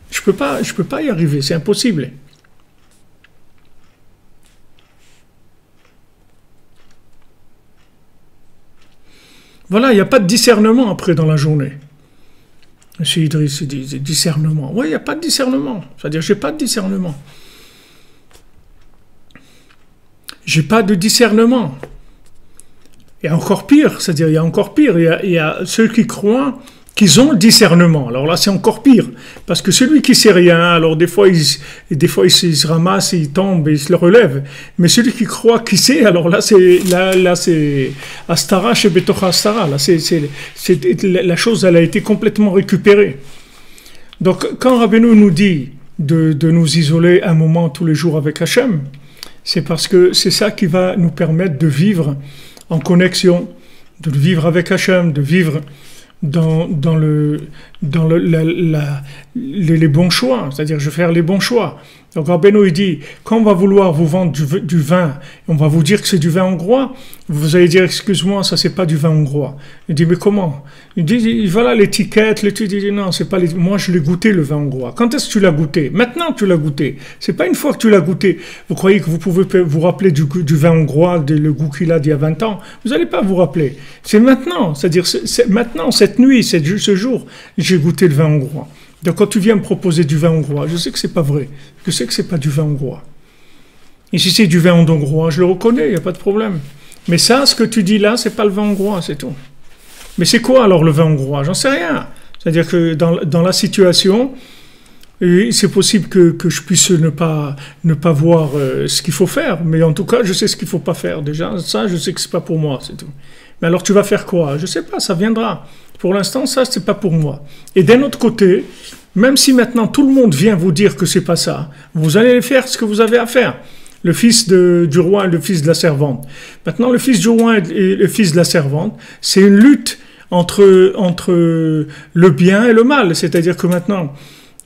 je peux pas y arriver, c'est impossible. Voilà, il n'y a pas de discernement après dans la journée. M. Idriss dit discernement. Oui, il n'y a pas de discernement. C'est-à-dire, je n'ai pas de discernement. J'ai pas de discernement. Il y a encore pire, c'est-à-dire, il y a encore pire. Il y a ceux qui croient qu'ils ont le discernement. Alors là, c'est encore pire. Parce que celui qui sait rien, alors des fois, il se ramasse, il tombe, il se le relève. Mais celui qui croit qu'il sait, alors là, c'est Astara chez Betocha Astara. Là, la chose, elle a été complètement récupérée. Donc, quand Rabbeinu nous dit de nous isoler un moment tous les jours avec Hachem, c'est parce que c'est ça qui va nous permettre de vivre en connexion, de vivre avec Hachem, de vivre dans les bons choix, c'est-à-dire je vais faire les bons choix. Donc Rabbeinu il dit, quand on va vouloir vous vendre du vin, on va vous dire que c'est du vin hongrois, vous allez dire, excuse-moi, ça c'est pas du vin hongrois. Il dit, mais comment? Il dit, voilà l'étiquette, il dit, non, c'est pas moi je l'ai goûté le vin hongrois. Quand est-ce que tu l'as goûté? Maintenant tu l'as goûté. C'est pas une fois que tu l'as goûté. Vous croyez que vous pouvez vous rappeler du vin hongrois, le goût qu'il a d'il y a 20 ans? Vous n'allez pas vous rappeler. C'est maintenant, c'est-à-dire c'est maintenant, cette nuit, ce jour, j'ai goûté le vin hongrois. Donc quand tu viens me proposer du vin hongrois, je sais que c'est pas vrai. Je sais que c'est pas du vin hongrois. Et si c'est du vin hongrois, je le reconnais, il n'y a pas de problème. Mais ça, ce que tu dis là, c'est pas le vin hongrois, c'est tout. Mais c'est quoi alors le vin hongrois? J'en sais rien. C'est-à-dire que dans la situation, c'est possible que je puisse ne pas voir ce qu'il faut faire. Mais en tout cas, je sais ce qu'il faut pas faire. Déjà, ça, je sais que c'est pas pour moi, c'est tout. Mais alors tu vas faire quoi? Je sais pas, ça viendra. Pour l'instant, ça, c'est pas pour moi. Et d'un autre côté, même si maintenant tout le monde vient vous dire que c'est pas ça, vous allez faire ce que vous avez à faire. Le fils du roi et le fils de la servante. Maintenant, le fils du roi et le fils de la servante, c'est une lutte entre le bien et le mal. C'est-à-dire que maintenant,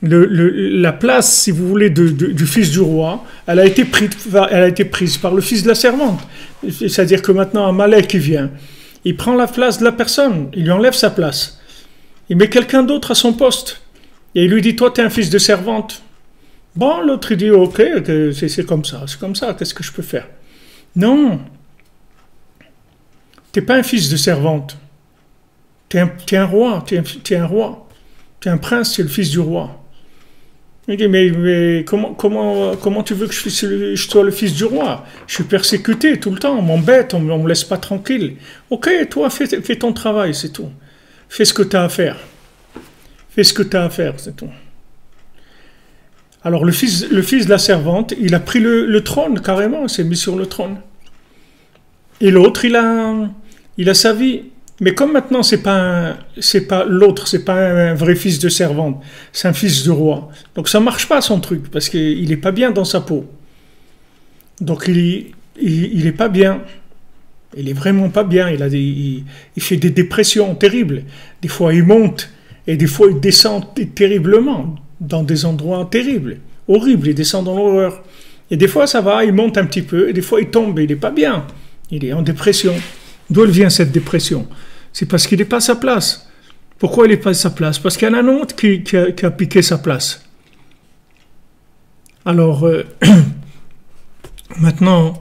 la place, si vous voulez, du fils du roi, elle a été prise par le fils de la servante. C'est-à-dire que maintenant, Amalek qui vient, il prend la place de la personne, il lui enlève sa place. Il met quelqu'un d'autre à son poste. Et il lui dit, toi, tu es un fils de servante. Bon, l'autre, il dit, ok, c'est comme ça, qu'est-ce que je peux faire? Non. Tu n'es pas un fils de servante. Tu es un roi, tu es un roi. Tu es un prince, tu es le fils du roi. Il dit, mais comment tu veux que je sois le fils du roi? Je suis persécuté tout le temps, on m'embête, on ne me laisse pas tranquille. Ok, toi, fais ton travail, c'est tout. Fais ce que tu as à faire. Fais ce que tu as à faire, c'est tout. Alors le fils de la servante, il a pris le trône carrément, il s'est mis sur le trône. Et l'autre, il a sa vie. Mais comme maintenant, c'est pas l'autre, c'est pas un vrai fils de servante, c'est un fils de roi. Donc ça marche pas son truc, parce qu'il est pas bien dans sa peau. Donc il est pas bien. Il est vraiment pas bien. Il fait des dépressions terribles. Des fois il monte et des fois il descend terriblement dans des endroits terribles, horribles. Il descend dans l'horreur. Et des fois ça va, il monte un petit peu et des fois il tombe. Et il est pas bien. Il est en dépression. D'où elle vient cette dépression? C'est parce qu'il n'est pas à sa place. Pourquoi il n'est pas à sa place? Parce qu'il y en a un autre qui a piqué sa place. Alors, maintenant,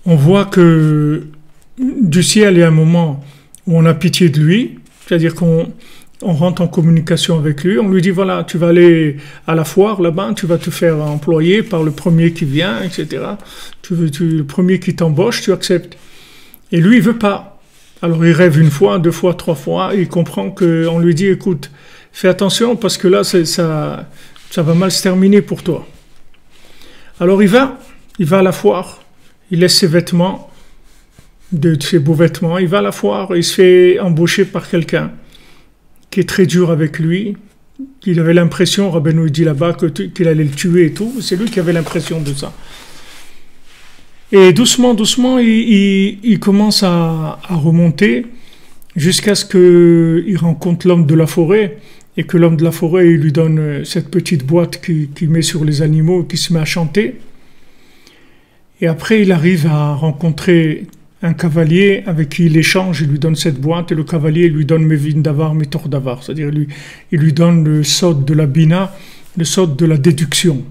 on voit que du ciel, il y a un moment où on a pitié de lui, c'est-à-dire qu'on rentre en communication avec lui, on lui dit, voilà, tu vas aller à la foire là-bas, tu vas te faire employer par le premier qui vient, etc. Le premier qui t'embauche, tu acceptes. Et lui, il veut pas. Alors, il rêve une fois, 2 fois, 3 fois, et il comprend qu'on lui dit, écoute, fais attention parce que là, ça va mal se terminer pour toi. Alors, il va à la foire, il laisse ses vêtements, ses beaux vêtements, il va à la foire, il se fait embaucher par quelqu'un qui est très dur avec lui. Il avait l'impression, Rabbeinu dit là-bas, qu'il allait le tuer et tout. C'est lui qui avait l'impression de ça. Et doucement, il commence à remonter jusqu'à ce qu'il rencontre l'homme de la forêt et que l'homme de la forêt il lui donne cette petite boîte qu'il met sur les animaux, qui se met à chanter. Et après, il arrive à rencontrer un cavalier avec qui il échange, il lui donne cette boîte et le cavalier lui donne Mevin Davar, Mitor Davar, c'est-à-dire il lui donne le sod de la bina, le sod de la déduction.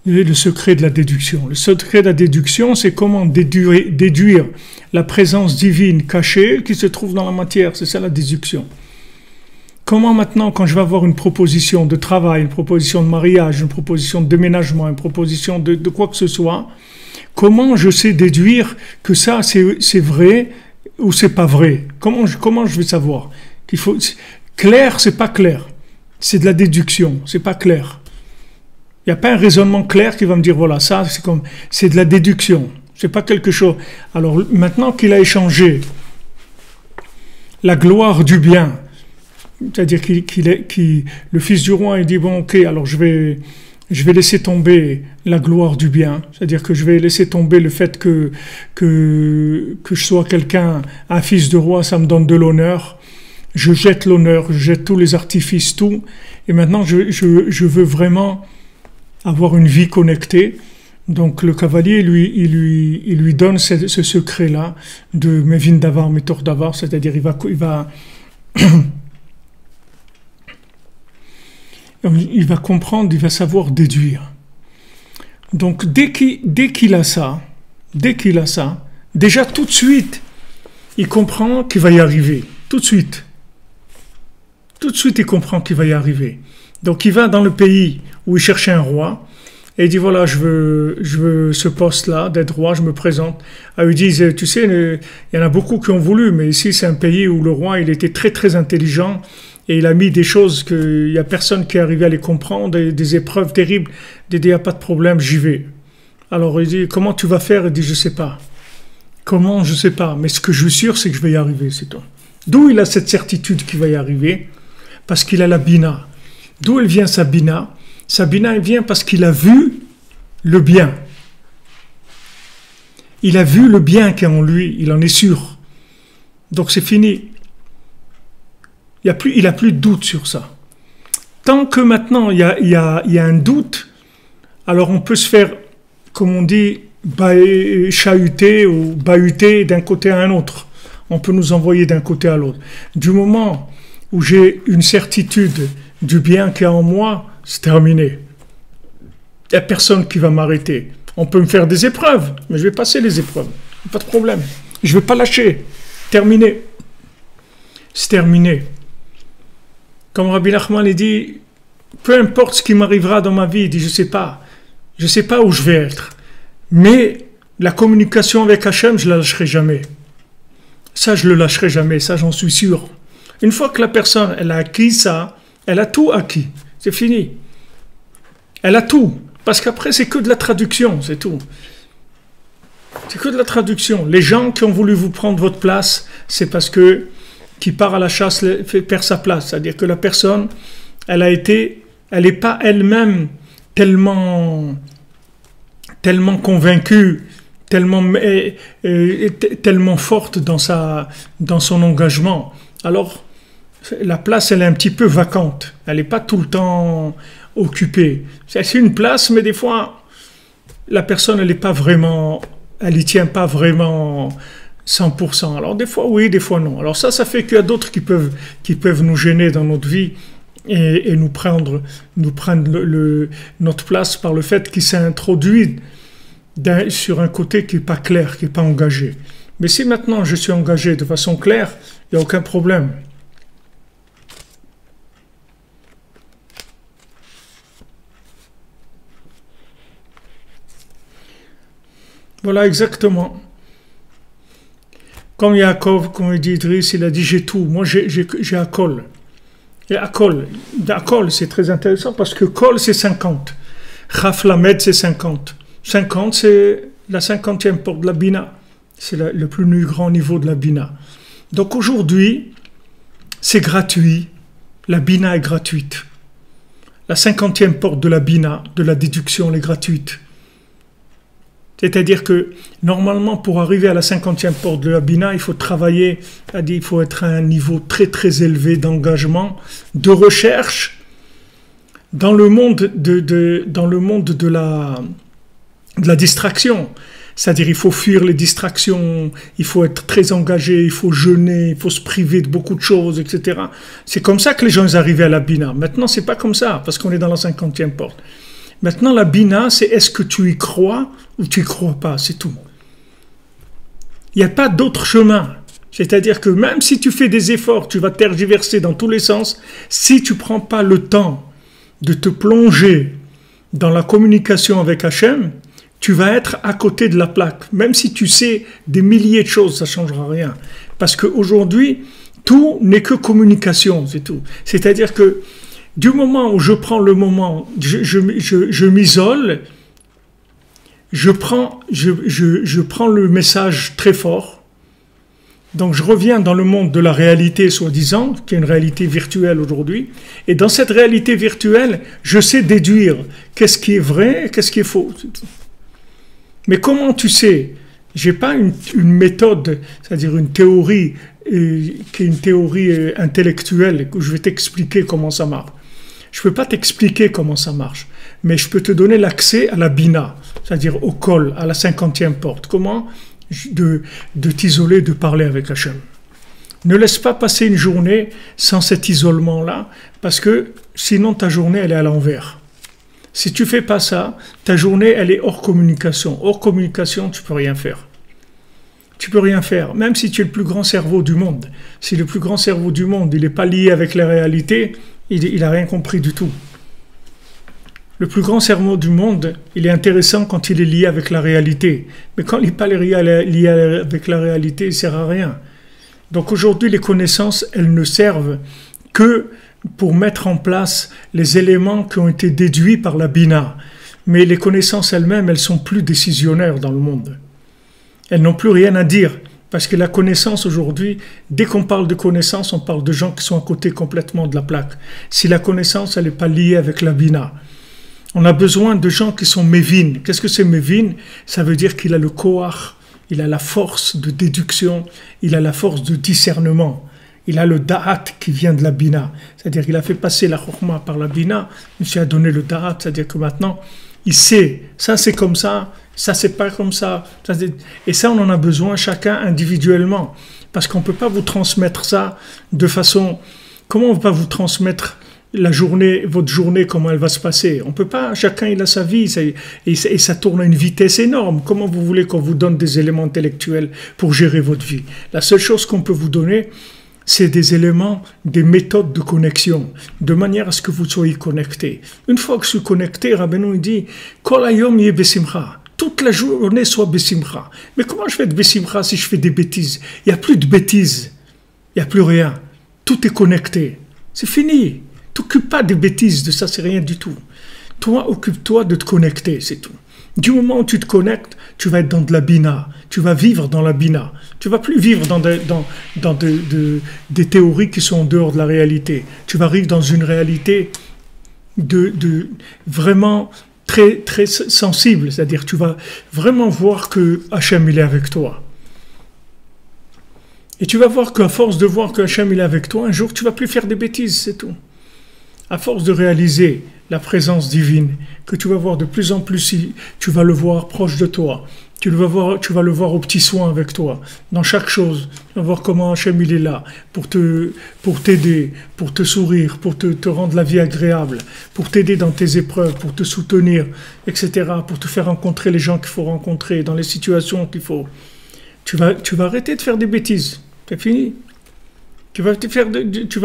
Et le secret de la déduction. Le secret de la déduction, c'est comment déduire la présence divine cachée qui se trouve dans la matière. C'est ça la déduction. Comment maintenant, quand je vais avoir une proposition de travail, une proposition de mariage, une proposition de déménagement, une proposition de quoi que ce soit, comment je sais déduire que ça c'est vrai ou c'est pas vrai? Comment je vais savoir? Clair, c'est pas clair. C'est de la déduction, c'est pas clair. Il n'y a pas un raisonnement clair qui va me dire, voilà, ça, c'est de la déduction. C'est pas quelque chose. Alors, maintenant qu'il a échangé la gloire du bien, c'est-à-dire le fils du roi, il dit, bon, ok, alors je vais laisser tomber la gloire du bien. C'est-à-dire que je vais laisser tomber le fait que je sois quelqu'un, un fils de roi, ça me donne de l'honneur. Je jette l'honneur, je jette tous les artifices, tout. Et maintenant, je veux vraiment avoir une vie connectée. Donc le cavalier, il lui donne ce secret-là de Mevin Davar, Mitor Davar, c'est-à-dire il va comprendre, il va savoir déduire. Donc dès qu'il a ça, déjà tout de suite, il comprend qu'il va y arriver. Tout de suite, il comprend qu'il va y arriver. Donc il va dans le pays où il cherchait un roi, et il dit voilà, je veux ce poste-là, d'être roi, je me présente. Ah, ils disent, tu sais, il y en a beaucoup qui ont voulu, mais ici c'est un pays où le roi, il était très très intelligent, et il a mis des choses qu'il n'y a personne qui est arrivé à les comprendre, des épreuves terribles. Il dit, il n'y a pas de problème, j'y vais. Alors il dit, comment tu vas faire? Il dit, je sais pas. Comment? Je sais pas, mais ce que je suis sûr, c'est que je vais y arriver, c'est tout. D'où il a cette certitude qu'il va y arriver? Parce qu'il a la bina. D'où elle vient sa bina? Sa bina, elle vient parce qu'il a vu le bien. Il a vu le bien qui est en lui, il en est sûr. Donc c'est fini. Il a plus de doute sur ça. Tant que maintenant il y a un doute, alors on peut se faire, comme on dit, chahuter ou bahuter d'un côté à un autre. On peut nous envoyer d'un côté à l'autre. Du moment où j'ai une certitude du bien qui est en moi, c'est terminé. Il n'y a personne qui va m'arrêter. On peut me faire des épreuves, mais je vais passer les épreuves. Pas de problème. Je ne vais pas lâcher. Terminé. C'est terminé. Comme Rabbi Nachman il dit, peu importe ce qui m'arrivera dans ma vie, il dit, je sais pas où je vais être, mais la communication avec Hachem, je la lâcherai jamais. Ça, je le lâcherai jamais, ça, j'en suis sûr. Une fois que la personne, elle a acquis ça, elle a tout acquis, c'est fini. Elle a tout, parce qu'après, c'est que de la traduction, c'est tout. C'est que de la traduction. Les gens qui ont voulu vous prendre votre place, c'est parce que qui part à la chasse perd sa place. C'est-à-dire que la personne, elle n'est pas elle-même tellement convaincue, tellement forte dans son engagement. Alors, la place, elle est un petit peu vacante. Elle n'est pas tout le temps occupée. C'est une place, mais des fois, la personne, elle n'y tient pas vraiment 100%. Alors des fois oui, des fois non. Alors ça fait qu'il y a d'autres qui peuvent nous gêner dans notre vie et nous prendre notre place par le fait qu'ils s'introduisent sur un côté qui n'est pas clair, qui n'est pas engagé. Mais si maintenant je suis engagé de façon claire, il n'y a aucun problème. Voilà exactement. Comme Yaakov, comme il dit Idriss, il a dit j'ai tout. Moi j'ai Akol. Et Akol, c'est très intéressant parce que Kol c'est 50. Chaf Lamed c'est 50. 50 c'est la 50e porte de la Bina. C'est le plus grand niveau de la Bina. Donc aujourd'hui, c'est gratuit. La Bina est gratuite. La 50e porte de la Bina, de la déduction, elle est gratuite. C'est-à-dire que, normalement, pour arriver à la 50e porte de la Bina, il faut travailler, il faut être à un niveau très très élevé d'engagement, de recherche, dans le monde de la distraction. C'est-à-dire il faut fuir les distractions, il faut être très engagé, il faut jeûner, il faut se priver de beaucoup de choses, etc. C'est comme ça que les gens ils arrivaient à la Bina. Maintenant, c'est pas comme ça, parce qu'on est dans la 50e porte. Maintenant, la Bina, c'est est-ce que tu y crois ou tu y crois pas, c'est tout. Il n'y a pas d'autre chemin. C'est-à-dire que même si tu fais des efforts, tu vas tergiverser dans tous les sens, si tu ne prends pas le temps de te plonger dans la communication avec Hachem, tu vas être à côté de la plaque. Même si tu sais des milliers de choses, ça ne changera rien. Parce qu'aujourd'hui, tout n'est que communication, c'est tout. C'est-à-dire que du moment où je prends le moment, je m'isole, je prends le message très fort. Donc je reviens dans le monde de la réalité soi-disant, qui est une réalité virtuelle aujourd'hui, et dans cette réalité virtuelle, je sais déduire qu'est-ce qui est vrai et qu'est-ce qui est faux. Mais comment tu sais? J'ai pas une méthode, c'est-à-dire une théorie, qui est une théorie intellectuelle, que je vais t'expliquer comment ça marche. Je ne peux pas t'expliquer comment ça marche, mais je peux te donner l'accès à la Bina, c'est-à-dire au col, à la 50e porte. Comment de t'isoler, de parler avec Hachem. Ne laisse pas passer une journée sans cet isolement-là, parce que sinon ta journée, elle est à l'envers. Si tu fais pas ça, ta journée, elle est hors communication. Hors communication, tu peux rien faire. Tu peux rien faire, même si tu es le plus grand cerveau du monde. Si le plus grand cerveau du monde, il n'est pas lié avec la réalité, il n'a rien compris du tout. Le plus grand cerveau du monde, il est intéressant quand il est lié avec la réalité. Mais quand il n'est pas lié avec la réalité, il ne sert à rien. Donc aujourd'hui, les connaissances, elles ne servent que pour mettre en place les éléments qui ont été déduits par la Bina. Mais les connaissances elles-mêmes, elles ne sont plus décisionnaires dans le monde. Elles n'ont plus rien à dire. Parce que la connaissance aujourd'hui, dès qu'on parle de connaissance, on parle de gens qui sont à côté complètement de la plaque. Si la connaissance, elle n'est pas liée avec la Bina. On a besoin de gens qui sont mévin. Qu'est-ce que c'est mévin? Ça veut dire qu'il a le koach, il a la force de déduction, il a la force de discernement. Il a le da'at qui vient de la bina. C'est-à-dire qu'il a fait passer la chokhma par la bina, monsieur a donné le da'at, c'est-à-dire que maintenant, il sait, ça c'est comme ça c'est pas comme ça. Et ça, on en a besoin chacun individuellement. Parce qu'on ne peut pas vous transmettre ça de façon... Comment on ne peut pas vous transmettre votre journée, comment elle va se passer? On ne peut pas, chacun il a sa vie, et ça tourne à une vitesse énorme. Comment vous voulez qu'on vous donne des éléments intellectuels pour gérer votre vie? La seule chose qu'on peut vous donner, c'est des éléments, des méthodes de connexion, de manière à ce que vous soyez connectés. Une fois que je suis connecté, Rabbeinu dit « Kol hayom yeh besimcha ». Toute la journée soit besimcha. Mais comment je vais être besimcha si je fais des bêtises? Il n'y a plus de bêtises, il n'y a plus rien. Tout est connecté. C'est fini. T'occupe pas des bêtises, de ça, c'est rien du tout. Toi, occupe-toi de te connecter, c'est tout. Du moment où tu te connectes, tu vas être dans de la bina. Tu vas vivre dans la bina. Tu vas plus vivre dans des théories qui sont en dehors de la réalité. Tu vas vivre dans une réalité vraiment très, très sensible. C'est-à-dire, tu vas vraiment voir que Hachem, il est avec toi. Et tu vas voir qu'à force de voir que Hachem, il est avec toi, un jour, tu vas plus faire des bêtises, c'est tout. À force de réaliser la présence divine, que tu vas voir de plus en plus, tu vas le voir proche de toi, tu vas le voir aux petits soins avec toi, dans chaque chose, tu vas voir comment Hachem il est là, pour t'aider, pour te sourire, pour te rendre la vie agréable, pour t'aider dans tes épreuves, pour te soutenir, etc., pour te faire rencontrer les gens qu'il faut rencontrer, dans les situations qu'il faut. Tu vas arrêter de faire des bêtises, c'est fini. Tu vas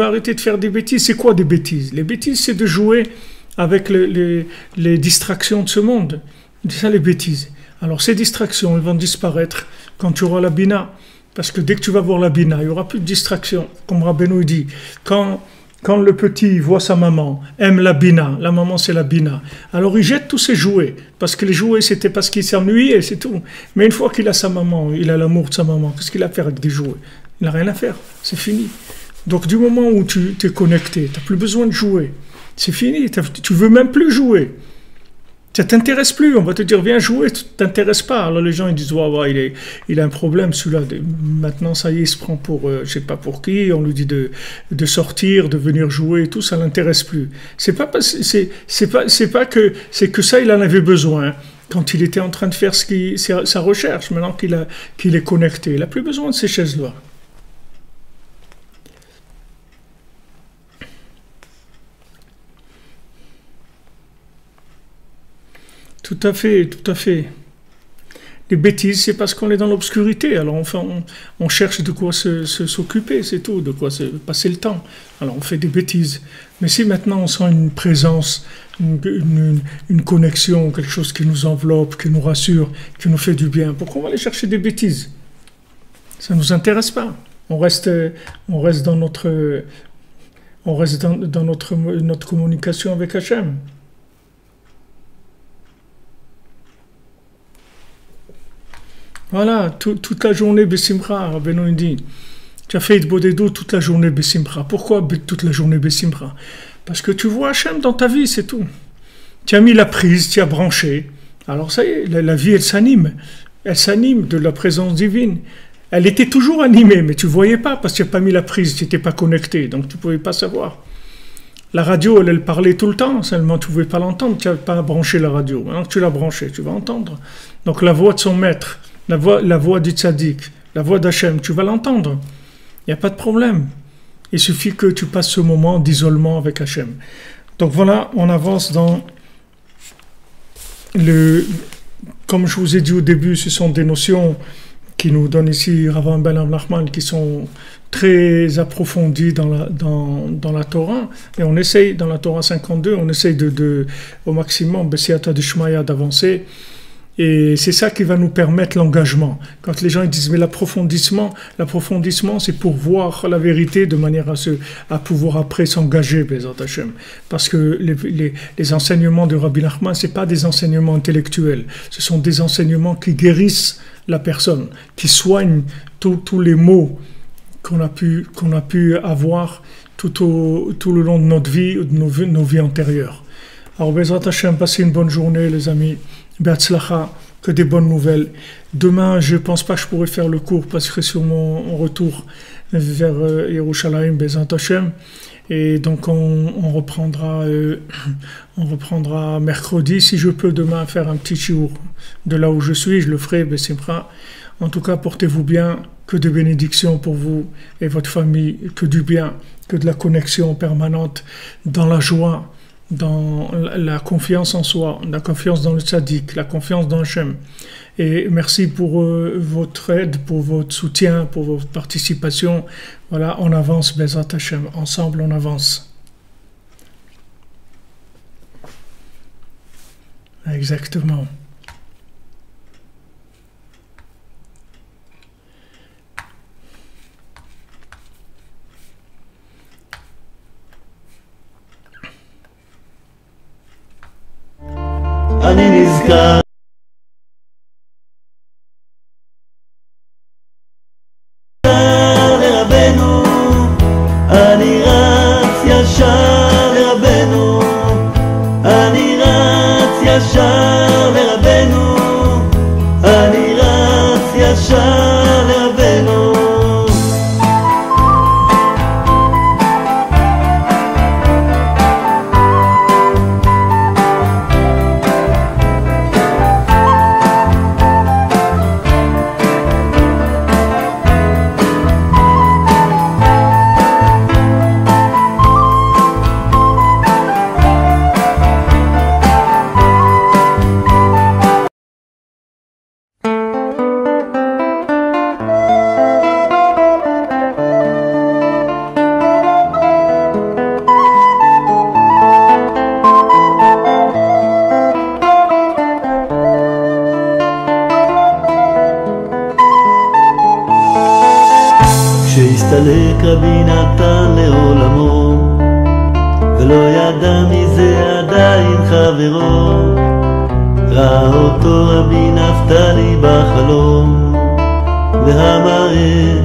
arrêter de faire des bêtises. C'est quoi des bêtises? Les bêtises, c'est de jouer avec les distractions de ce monde. C'est ça les bêtises. Alors ces distractions, elles vont disparaître quand tu auras la bina. Parce que dès que tu vas voir la bina, il n'y aura plus de distractions. Comme Rabbeinu dit, quand le petit voit sa maman, aime la bina, la maman c'est la bina, alors il jette tous ses jouets. Parce que les jouets, c'était parce qu'il s'ennuyait, c'est tout. Mais une fois qu'il a sa maman, il a l'amour de sa maman, qu'est-ce qu'il a à faire avec des jouets? Il n'a rien à faire, c'est fini. Donc du moment où tu t'es connecté, tu n'as plus besoin de jouer. C'est fini, tu ne veux même plus jouer. Ça ne t'intéresse plus, on va te dire viens jouer, ça ne t'intéresse pas. Alors les gens ils disent ouais, il a un problème celui-là. Maintenant ça y est, il se prend pour je ne sais pas pour qui, on lui dit de sortir, de venir jouer et tout, ça ne l'intéresse plus. C'est que ça il en avait besoin. quand il était en train de faire sa recherche, maintenant qu'il est connecté. Il n'a plus besoin de ces chaises-là. Tout à fait, tout à fait. Les bêtises, c'est parce qu'on est dans l'obscurité. Alors enfin, on cherche de quoi s'occuper, c'est tout, de quoi passer le temps. Alors on fait des bêtises. Mais si maintenant on sent une présence, une connexion, quelque chose qui nous enveloppe, qui nous rassure, qui nous fait du bien, pourquoi on va aller chercher des bêtises? Ça ne nous intéresse pas. On reste dans notre communication avec Hachem. Voilà, toute la journée Bessimcha, Rabbeinu dit. Tu as fait Itbodedut toute la journée Bessimcha. Pourquoi toute la journée Bessimcha? Parce que tu vois Hachem dans ta vie, c'est tout. Tu as mis la prise, tu as branché. Alors ça y est, la vie, elle s'anime. Elle s'anime de la présence divine. Elle était toujours animée, mais tu ne voyais pas parce que tu n'as pas mis la prise, tu n'étais pas connecté, donc tu ne pouvais pas savoir. La radio, elle parlait tout le temps, seulement tu ne pouvais pas l'entendre, tu n'avais pas branché la radio. Maintenant que tu l'as branchée, tu vas entendre. Donc la voix de son maître, la voix du tzaddik, la voix d'Hachem, tu vas l'entendre. Il n'y a pas de problème. Il suffit que tu passes ce moment d'isolement avec Hachem. Donc voilà, on avance dans comme je vous ai dit au début, ce sont des notions qui nous donnent ici Rav Ben Nachman, qui sont très approfondies dans la Torah. Et on essaye, dans la Torah 52, on essaye au maximum, B'siyata d'Ishmaya, d'avancer. Et c'est ça qui va nous permettre l'engagement. Quand les gens ils disent, mais l'approfondissement, c'est pour voir la vérité de manière à pouvoir après s'engager, Bezat Hashem. Parce que les enseignements de Rabbi Nachman, c'est pas des enseignements intellectuels. Ce sont des enseignements qui guérissent la personne, qui soignent tous les maux qu'on a pu avoir tout le long de notre vie ou de nos vies antérieures. Alors, Bezat Hashem, passez une bonne journée, les amis. Be'atzlacha, que des bonnes nouvelles. Demain, je ne pense pas que je pourrai faire le cours parce que c'est sur mon retour vers Yerushalayim, Bezat Hashem. Et donc, on reprendra mercredi. Si je peux demain faire un petit shiur de là où je suis, je le ferai, Bessimcha. En tout cas, portez-vous bien, que de bénédictions pour vous et votre famille, que du bien, que de la connexion permanente, dans la joie, dans la confiance en soi, la confiance dans le tzaddik, la confiance dans Hachem. Et merci pour votre aide, pour votre soutien, pour votre participation. Voilà, on avance, Bezat Hachem. Ensemble, on avance. Exactement. אני נזכר לרבנו, אני רץ ישר לרבנו, אני רץ ישר לרבנו, אני רץ ישר לרבנו. כשהסתלק רבי נתן לעולמו ולא ידע מזה עדיין חברו, ראה אותו רבי נפתלי בחלום והמראה